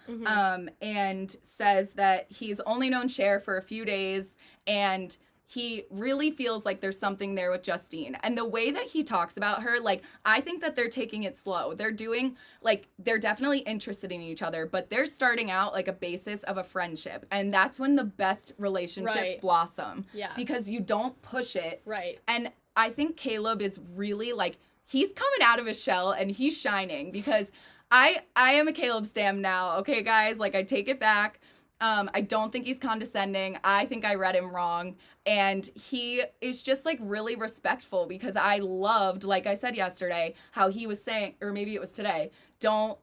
and says that he's only known Cher for a few days, and he really feels like there's something there with Justine. And the way that he talks about her, like, I think that they're taking it slow. They're doing, like, they're definitely interested in each other, but they're starting out like a basis of a friendship. And that's when the best relationships blossom.
Yeah.
Because you don't push it.
Right.
And I think Caleb is really, like, he's coming out of his shell and he's shining, because I am a Caleb stan now, okay, guys? Like, I take it back. I don't think he's condescending. I think I read him wrong. And he is just, like, really respectful, because I loved, like I said yesterday, how he was saying, or maybe it was today, don't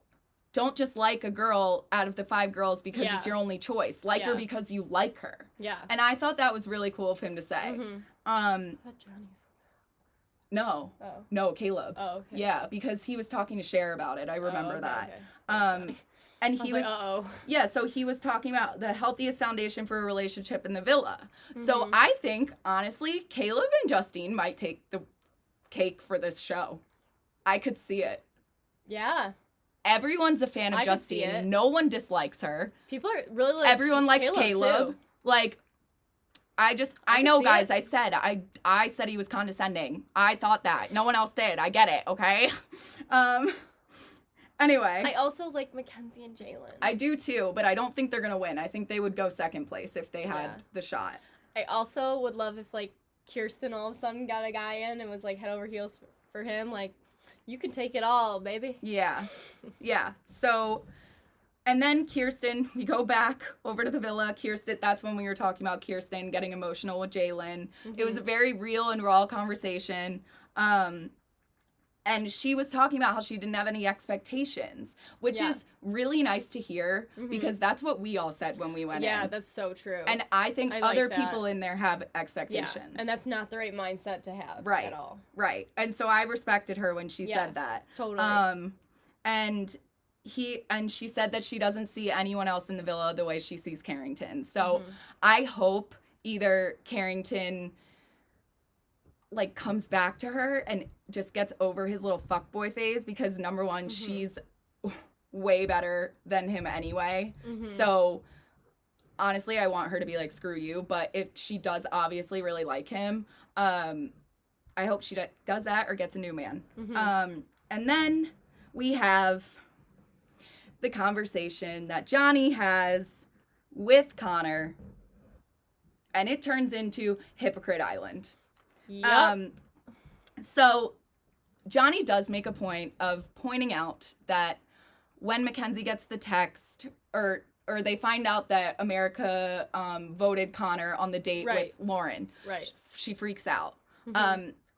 just like a girl out of the 5 girls because it's your only choice. Like her because you like her.
Yeah.
And I thought that was really cool of him to say.
I thought Johnny said
No.
Oh.
No, Caleb.
Oh, okay.
Yeah, because he was talking to Cher about it. I remember that.
Okay.
And he was
uh-oh.
Yeah, so he was talking about the healthiest foundation for a relationship in the villa. So I think, honestly, Caleb and Justine might take the cake for this show. I could see it.
Yeah.
Everyone's a fan of
I could see
Justine.
it.
No one dislikes her.
People are really like
Everyone likes Caleb.
too.
Like, I know, guys. I said he was condescending. I thought that. No one else did. I get it, okay? Anyway.
I also like Mackenzie and Jalen.
I do too, but I don't think they're going to win. I think they would go second place if they had the shot.
I also would love if, like, Kirsten all of a sudden got a guy in and was, like, head over heels for him. Like, you can take it all, baby.
Yeah. Yeah. So, and then Kirsten, we go back over to the villa. Kirsten, that's when we were talking about Kirsten getting emotional with Jalen. It was a very real and raw conversation. And she was talking about how she didn't have any expectations, which is really nice to hear, because that's what we all said when we went in.
Yeah, that's so true.
And I think other people in there have expectations.
Yeah, and that's not the right mindset to have at all.
Right. And so I respected her when she said that.
Totally.
And she said that she doesn't see anyone else in the villa the way she sees Carrington. So I hope either Carrington, like, comes back to her and just gets over his little fuckboy phase, because number one, she's way better than him anyway. So honestly, I want her to be like, screw you. But if she does obviously really like him, I hope she does that or gets a new man. And then we have the conversation that Johnny has with and it turns into Hypocrite Island.
Yep.
So Johnny does make a point of pointing out that when Mackenzie gets the text, or they find out that America voted Connor on the date with Lauren, she freaks out.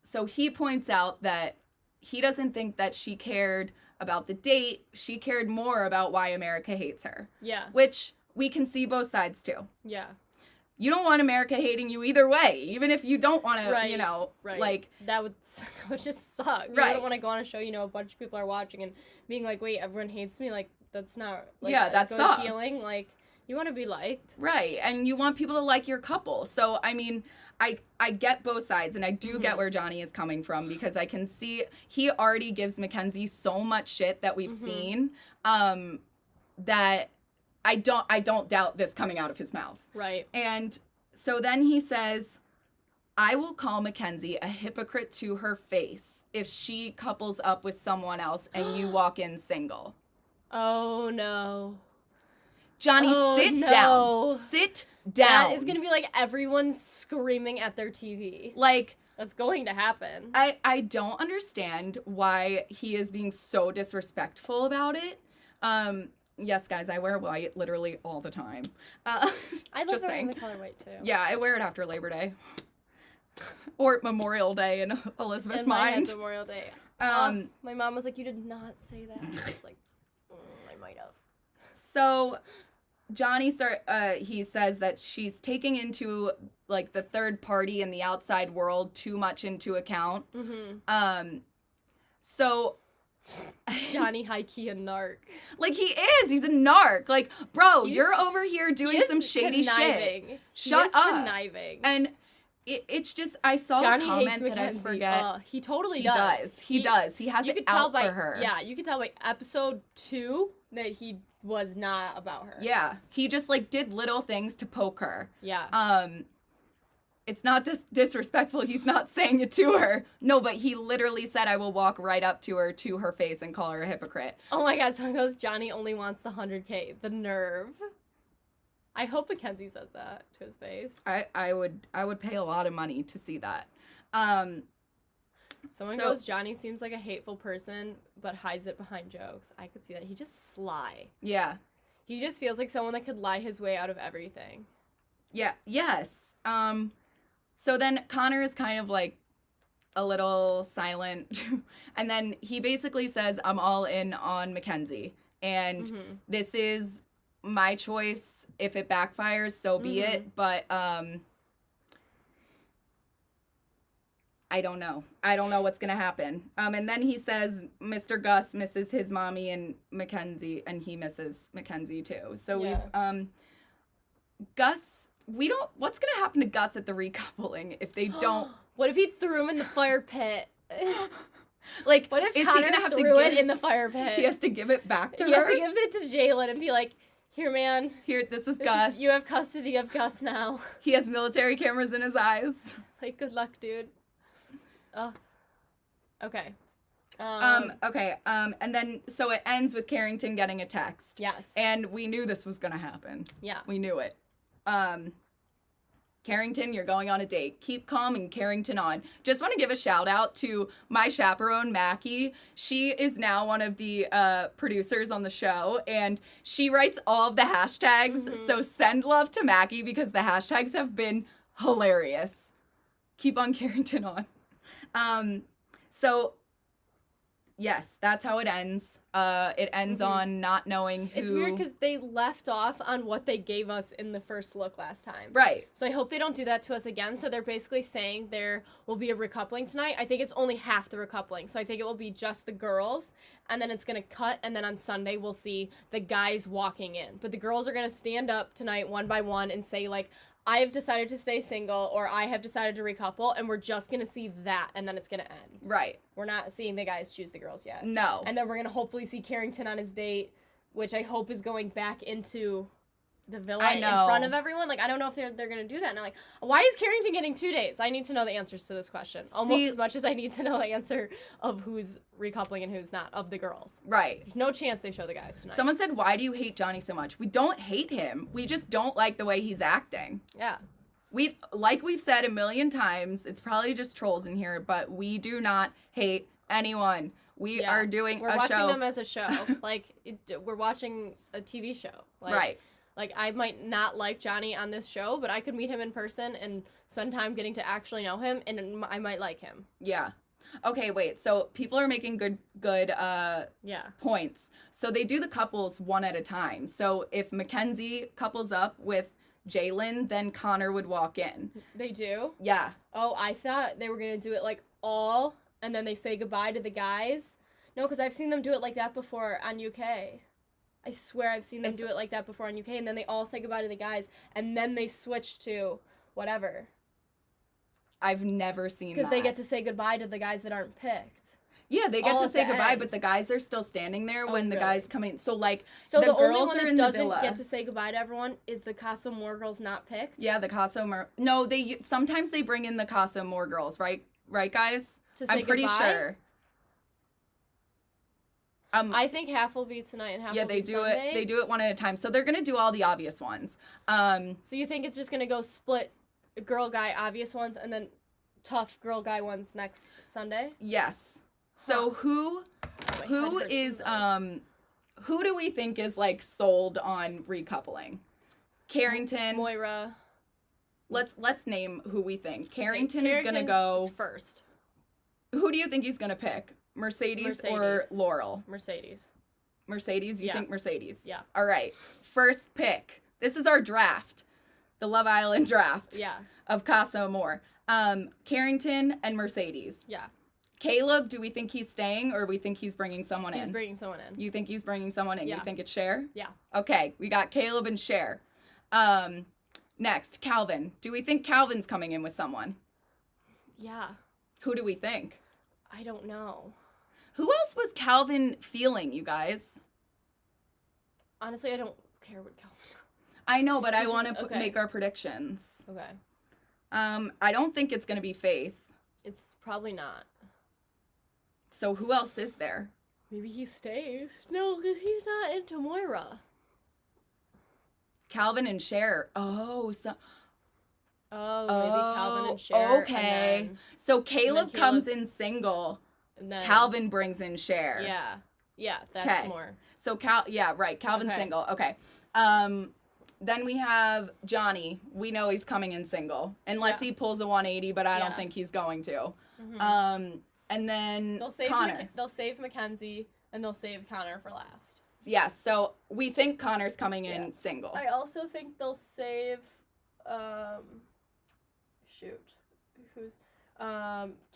So he points out that he doesn't think that she cared about the date. She cared more about why America hates her. Yeah. Which we can see both sides too. Yeah. You don't want America hating you either way, even if you don't want to, you know, like...
That would just suck. You don't want to go on a show, you know, a bunch of people are watching and being like, wait, everyone hates me? Like, that's not, like,
that sucks.
Feeling. Like, you want to be liked.
Right, and you want people to like your couple. So, I mean, I get both sides, and I do get where Johnny is coming from, because I can see he already gives Mackenzie so much shit that we've seen, that... I don't doubt this coming out of his mouth. Right. And so then he says, I will call Mackenzie a hypocrite to her face if she couples up with someone else and you walk in single.
Oh, no.
Johnny, sit down. Sit down.
That is going to be like everyone screaming at their TV.
Like...
That's going to happen.
I don't understand why he is being so disrespectful about it. Yes, guys, I wear white literally all the time.
I love wearing the color white, too.
Yeah, I wear it after Labor Day. Or Memorial Day in Elizabeth's mind.
Memorial Day. My mom was like, you did not say that. I was like, I might have.
So Johnny he says that she's taking into like the third party and the outside world too much into account. So
Johnny high-key a narc.
Like, he is. He's a narc. Like, bro, you're over here doing some shady
conniving.
shit. Shut up.
Conniving.
And it's just, I saw
Johnny
a comment
hates
that I
Mackenzie.
forget.
He totally does.
He does. He has it out for her.
Yeah, you could tell by episode 2 that he was not about her.
Yeah. He just, like, did little things to poke her.
Yeah.
It's not disrespectful. He's not saying it to her. No, but he literally said, I will walk right up to her face and call her a hypocrite.
Oh my god, someone goes, Johnny only wants the 100K. The nerve. I hope Mackenzie says that to his face.
I would pay a lot of money to see that.
Someone goes, Johnny seems like a hateful person, but hides it behind jokes. I could see that. He just sly.
Yeah.
He just feels like someone that could lie his way out of everything.
Yeah. Yes. So then Connor is kind of like a little silent. And then he basically says, I'm all in on Mackenzie. And this is my choice. If it backfires, so be it. But I don't know. I don't know what's going to happen. And then he says Mr. Gus misses his mommy and Mackenzie, and he misses Mackenzie too. So Gus... what's gonna happen to Gus at the recoupling if they don't?
What if he threw him in the fire pit?
Like,
what if
is
Connor
he gonna have to
threw it in the fire pit?
He has to give it back to her?
He has to give it to Jalen and be like, here, man.
Here, this is Gus.
You have custody of Gus now.
He has military cameras in his eyes.
Like, good luck, dude. Okay.
Okay. And then, so it ends with Carrington getting a text.
Yes.
And we knew this was gonna happen.
Yeah.
We knew it. Carrington, you're going on a date. Keep calm and Carrington on. Just want to give a shout out to my chaperone, Mackie. She is now one of the producers on the show, and she writes all of the hashtags. So send love to Mackie because the hashtags have been hilarious. Keep on Carrington on. So yes, that's how it ends. It ends on not knowing who...
It's weird because they left off on what they gave us in the first look last time.
Right.
So I hope they don't do that to us again. So they're basically saying there will be a recoupling tonight. I think it's only half the recoupling. So I think it will be just the girls, and then it's going to cut, and then on Sunday we'll see the guys walking in. But the girls are going to stand up tonight one by one and say, like, I have decided to stay single, or I have decided to recouple, and we're just going to see that, and then it's going to end.
Right.
We're not seeing the guys choose the girls yet.
No.
And then we're going to hopefully see Carrington on his date, which I hope is going back into the villa in front of everyone. Like, I don't know if they're going to do that. And I'm like, why is Carrington getting 2 dates? I need to know the answers to this question. Almost as much as I need to know the answer of who's recoupling and who's not, of the girls.
Right.
There's no chance they show the guys tonight.
Someone said, why do you hate Johnny so much? We don't hate him. We just don't like the way he's acting.
Yeah.
We've said a million times, it's probably just trolls in here, but we do not hate anyone. We're
watching them as a show. We're watching a TV show.
Right.
Like, I might not like Johnny on this show, but I could meet him in person and spend time getting to actually know him, and I might like him.
Yeah. Okay, wait. So people are making good points. So they do the couples one at a time. So if Mackenzie couples up with Jalen, then Connor would walk in.
They do?
Yeah.
Oh, I thought they were going to do it like all, and then they say goodbye to the guys. No, because I've seen them do it like that before on UK. I swear I've seen them do it like that before on UK, and then they all say goodbye to the guys, and then they switch to whatever.
I've never seen that.
Because they get to say goodbye to the guys that aren't picked.
Yeah, they get to say goodbye, but the guys are still standing there when the guys come in. So, like,
so the
girls
only one
are in
that
the
doesn't
villa.
get to say goodbye to everyone is the Casa Amor girls not picked?
Yeah, the Casa Amor. No, sometimes they bring in the Casa Amor girls, right? Right, guys?
To say
I'm pretty
goodbye?
sure.
I think half will be tonight and half will be Sunday.
They do it one at a time. So they're going to do all the obvious ones.
So you think it's just going to go split girl guy obvious ones and then tough girl guy ones next Sunday?
Yes. So who is who do we think is like sold on recoupling? Carrington,
Moira.
Let's name who we think. Carrington is going to go
first.
Who do you think he's going to pick? Mercedes or Laurel?
Mercedes.
Mercedes? You think Mercedes?
Yeah.
All right. First pick. This is our draft. The Love Island draft.
Yeah.
Of Casa Amor. Carrington and Mercedes.
Yeah.
Caleb, do we think he's staying or we think he's bringing someone in?
He's bringing someone in.
You think he's bringing someone in?
Yeah.
You think it's Cher?
Yeah.
Okay, we got Caleb and Cher. Next, Calvin. Do we think Calvin's coming in with someone?
Yeah.
Who do we think?
I don't know.
Who else was Calvin feeling, you guys?
Honestly, I don't care what Calvin.
I know, but I want to make our predictions.
Okay.
I don't think it's going to be Faith.
It's probably not.
So who else is there?
Maybe he stays. No, because he's not into Moira.
Calvin and Cher. Oh,
maybe Calvin and Cher.
Okay. So Caleb comes in single.
And then
Calvin brings in Cher.
Yeah. Yeah, that's more.
So Calvin's single. Okay. Then we have Johnny. We know he's coming in single. Unless he pulls a 180, but I don't think he's going to. Mm-hmm. And then Connor.
They'll save Mackenzie, and they'll save Connor for last.
Yes, so we think Connor's coming in single.
I also think they'll save,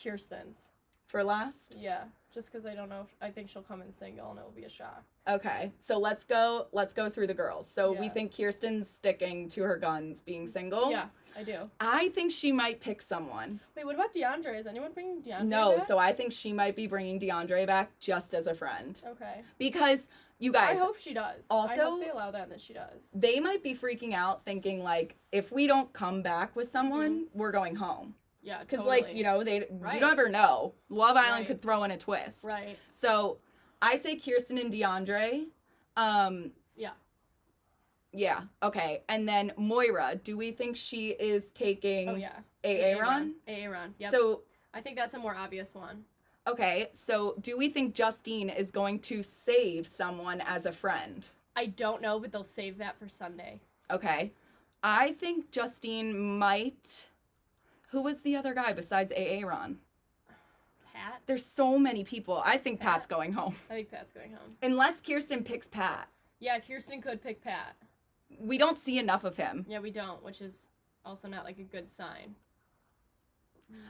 Kirsten's.
For last?
Yeah, just because I don't know. I think she'll come in single, and it will be a shock.
Okay, so let's go through the girls. So we think Kirsten's sticking to her guns, being single.
Yeah, I do.
I think she might pick someone.
Wait, what about DeAndre? Is anyone bringing DeAndre
No,
back?
so I think she might be bringing DeAndre back just as a friend.
Okay.
Because, you guys...
I hope she does.
Also,
I hope they allow that and that she does.
They might be freaking out thinking, like, if we don't come back with someone, we're going home.
Yeah,
Because,
totally.
like, you know, you never know. Love Island
Right.
could throw in a twist.
Right.
So, I say Kirsten and DeAndre.
Yeah.
Yeah, okay. And then Moira, do we think she is taking Aaron?
Aaron, yep.
So,
I think that's a more obvious one.
okay, so do we think Justine is going to save someone as a friend?
I don't know, but they'll save that for Sunday.
Okay. I think Justine might... Who was the other guy besides Aaron?
Pat?
There's so many people. I think Pat's going home.
I think Pat's going home.
Unless Kirsten picks Pat.
Yeah, Kirsten could pick Pat.
We don't see enough of him.
Yeah, we don't, which is also not, like, a good sign.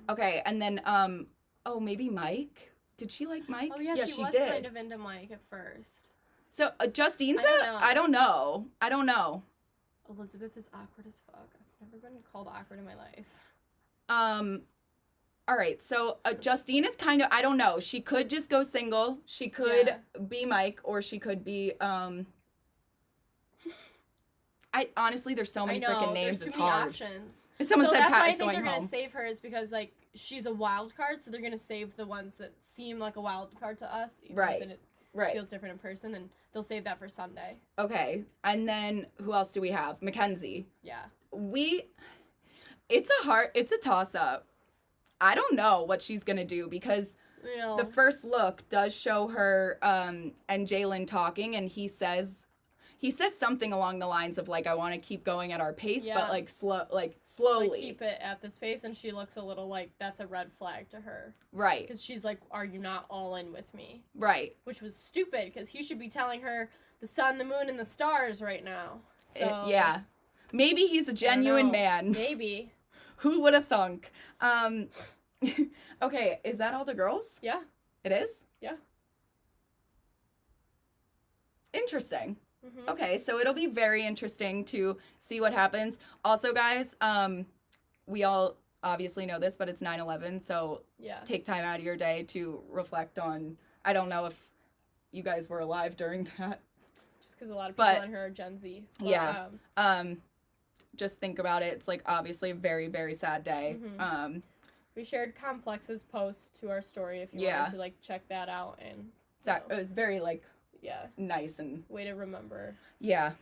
Okay, and then, maybe Mike? Did she like Mike?
Oh, yeah, she was
did.
kind of into Mike at first.
So, Justine's I don't know.
Elizabeth is awkward as fuck. I've never been called awkward in my life.
All right, so Justine is kind of, I don't know. She could just go single. She could be Mike, or she could be, honestly, there's so many freaking names.
There's
it's
too many
hard.
Options.
Someone said Pat is going home.
That's why I think they're gonna save her is because like she's a wild card, so they're gonna save the ones that seem like a wild card to us.
Right.
But it feels different in person, and they'll save that for Sunday.
Okay, and then who else do we have? Mackenzie.
Yeah.
It's a toss up. I don't know what she's gonna do because the first look does show her and Jalen talking, and he says something along the lines of like, I want to keep going at our pace, but slowly.
Like, keep it at this pace, and she looks a little like that's a red flag to her.
Right.
Because she's like, are you not all in with me?
Right.
Which was stupid because he should be telling her the sun, the moon, and the stars right now. So
yeah. Maybe he's a genuine man.
Maybe.
Who would have thunk? Okay, is that all the girls?
Yeah.
It is?
Yeah.
Interesting.
Mm-hmm.
Okay, so it'll be very interesting to see what happens. Also, guys, we all obviously know this, but it's 9/11, so take time out of your day to reflect on, I don't know if you guys were alive during that.
Just because a lot of people on here are Gen Z. But,
just think about it. It's like obviously a very, very sad day.
Mm-hmm. We shared Complex's post to our story if you wanted to like check that out, and
very like
Yeah.
Nice and
way to remember.
Yeah.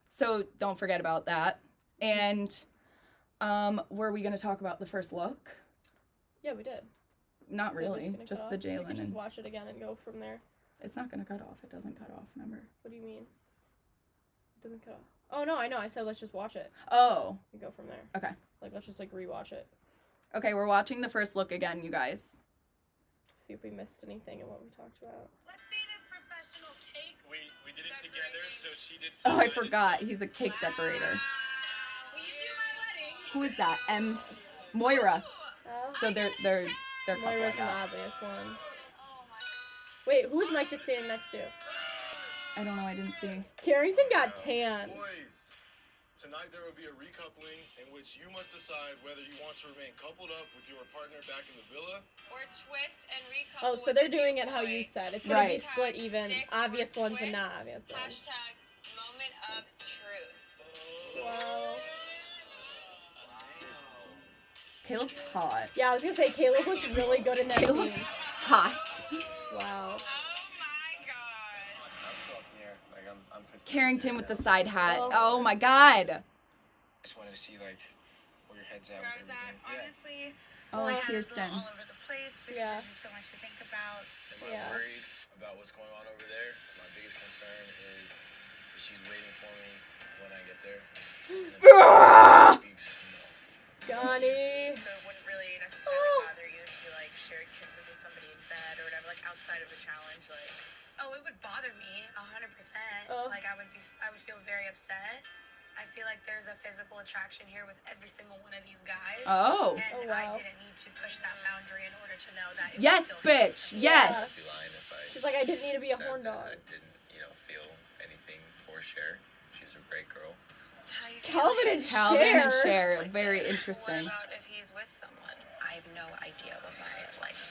So don't forget about that. And were we going to talk about the first look?
Yeah, we did.
Not really. Just the Jalen.
We could just watch it again and go from there.
It's not going to cut off. It doesn't cut off, remember?
What do you mean? It doesn't cut off. Oh, no, I know. I said let's just watch it.
Oh.
And go from there.
Okay.
Like, let's just, like, rewatch it.
Okay, we're watching the first look again, you guys.
see if we missed anything in what we talked about.
Let's see this professional cake.
We did it together, so she did
Oh,
some.
I forgot. He's a cake decorator.
Will you do my wedding?
Who is that? Moira.
Oh,
So they're couple, I
Moira's an
got.
obvious one.
Oh my.
Wait, who's Mike just standing next to?
I don't know. I didn't see.
Carrington got tan.
Boys, tonight there will be a recoupling in which you must decide whether you want to remain coupled up with your partner back in the villa.
Or twist and recouple.
Oh, so they're doing it how you said. It's gonna be
Right.
split even, obvious ones and not obvious ones.
Hashtag moment of truth.
Wow.
Caleb's hot.
Yeah, I was gonna say Caleb looks really good in that
Caleb's
scene.
hot.
Wow.
Oh my gosh.
I'm still up in the air. Like I'm 15.
Carrington with the side hat.
Oh.
Oh my god.
I just wanted to see like where your head's at.
Where I was
with
at,
everything. Yeah.
honestly,
Oh,
my head is a
Kirsten.
little all over the place because
Yeah.
there's just so much to think about.
Am I
Yeah.
worried about what's going on over there? My biggest concern is that she's waiting for me when I get there. And if she speaks,
Johnny.
So it wouldn't really necessarily bother you if you like shared kisses with somebody in bed or whatever, like outside of the challenge, like. Oh, it would bother me 100%.
Oh.
Like I would feel very upset. I feel like there's a physical attraction here with every single one of these guys.
Oh.
And
Oh, wow.
I didn't need to push that boundary in order to know that. It
Yes,
was still
bitch.
Yeah.
Yes.
I'd be lying if I
She's like, I didn't need to be a
said
horn
that
dog.
I didn't, feel anything for Cher. She's a great girl.
How you
Calvin and
Calvin and
Cher.
Cher. Very interesting.
What about if he's with someone? I have no idea what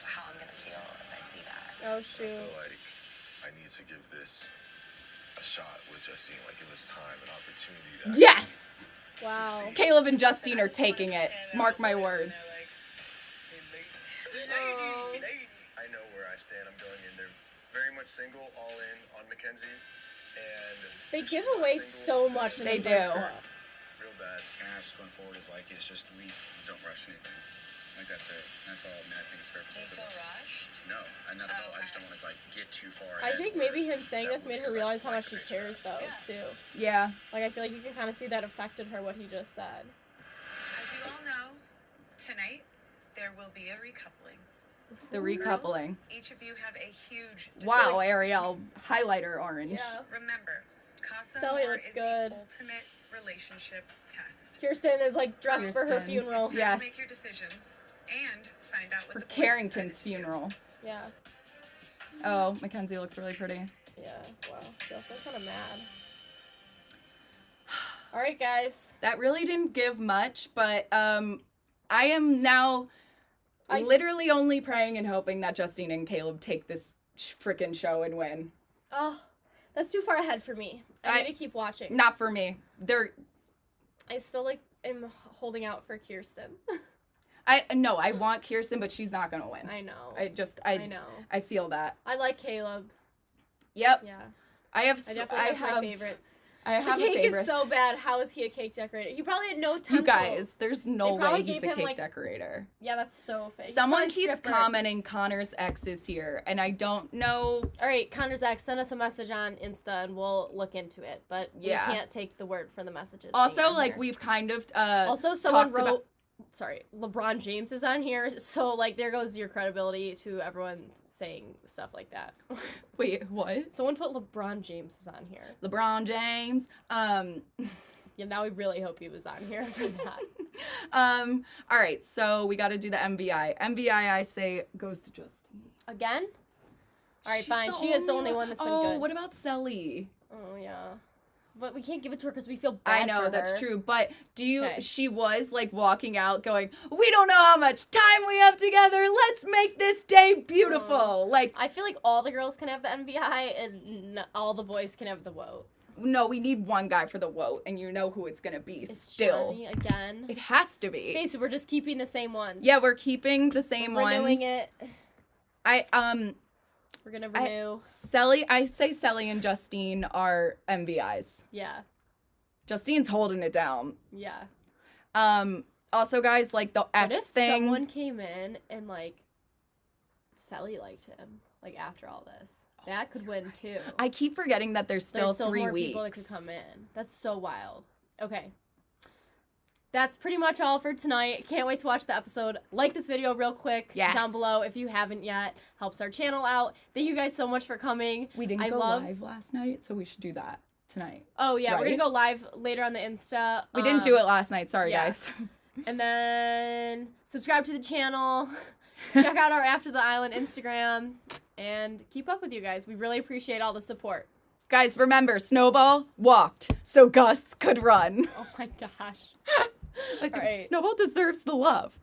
how I'm gonna feel if I see that.
Oh
I
shoot.
feel like I need to give this a shot with Justine. Like give this time and opportunity. To
Yes.
Wow.
Caleb and Justine are taking it. Mark my words.
Oh.
I know where I stand. I'm going in there very much single, all in on Mackenzie. And
They
if
give
she's not
away
single,
so much in
They
the first
do.
look.
real bad. Ask going forward is like it's just we don't rush anything. Like that's it. That's all. I mean, I think it's fair for
Do you
both
feel
of us.
rushed?
No, not at all. I just
Okay.
don't want to like get too far.
I
ahead
think
where
maybe him saying
that
this
would-
made her
because I
realize how
like
much
the
he
picture.
cares, though,
Yeah.
too.
Yeah.
Like, I feel like you can kind of see that affected her, what he just said.
As you all know, tonight there will be a recoupling.
The recoupling.
Girls, each of you have a huge
Wow, Ariel. Highlighter orange.
Yeah.
Remember, Casa
Sally
Amor
looks
is
good.
the ultimate relationship test.
Kirsten is, like, dressed for her
Kirsten.
funeral.
Yeah.
Make your decisions and find out what
For
the boys
Carrington's
decided to do.
funeral.
Yeah.
Oh, Mackenzie looks really pretty.
Yeah. Wow. She also kind of mad. All right, guys.
That really didn't give much, but I am now
I-
literally only praying and hoping that Justine and Caleb take this freaking show and win.
Oh, that's too far ahead for me. I
I-
need to keep watching.
Not for me.
I still, like, am holding out for Kirsten.
I want Kirsten, but she's not gonna win.
I know.
I
know.
I feel that.
I like Caleb.
Yep.
Yeah.
I have.
I definitely have my favorites.
I have
the
a
cake
favorite.
is so bad. How is he a cake decorator? He probably had no time.
You guys, there's no
They probably
way he's
gave
a
him,
cake
like-
decorator.
Yeah, that's so fake.
Someone
He's probably a
keeps
stripper.
commenting Connor's ex is here, and I don't know.
All right, Connor's ex, send us a message on Insta and we'll look into it. But
Yeah.
we can't take the word for the messages. being
Also,
on
like
here.
we've kind of
Also, someone
talked
wrote.
about-
Sorry, LeBron James is on here, so like there goes your credibility to everyone saying stuff like that.
Wait, what?
Someone put LeBron James is on here.
LeBron James.
Yeah, now we really hope he was on here for that.
All right, so we got to do the MVI. MVI, I say, goes to Justine.
Again? All right,
She's
fine. She is the only one that's been
Oh,
good.
what about Selly?
Oh yeah, but we can't give it to her because we feel
I
bad.
know
for
that's
her.
true, but do you?
Okay.
She was like walking out, going, "We don't know how much time we have together. Let's make this day beautiful." Like,
I feel like all the girls can have the MVI and all the boys can have the vote.
no, we need one guy for the vote, and you know who it's gonna be.
It's
Still,
Johnny again.
it has to be.
Okay, so we're just keeping the same ones.
Yeah, we're keeping the same
We're renewing
ones.
it. We're gonna renew.
Selly, I say Selly and Justine are MVIs.
Yeah,
Justine's holding it down.
yeah.
Also, guys, like the
What
X
if
thing.
someone came in and like Sally liked him like after all this? That could win too.
I keep forgetting that there's still
There's still
3
more
weeks.
people that could come in. That's so wild. Okay. that's pretty much all for tonight. Can't wait to watch the episode. Like this video real quick down below if you haven't yet. Helps our channel out. Thank you guys so much for coming.
We didn't go live last night, so we should do that tonight.
Oh, yeah. Right? We're going to go live later on the Insta.
We didn't do it last night. Sorry, guys.
And then subscribe to the channel. Check out our After the Island Instagram. And keep up with you guys. We really appreciate all the support.
Guys, remember, Snowball walked so Gus could run.
Oh, my gosh.
Snowball deserves the love.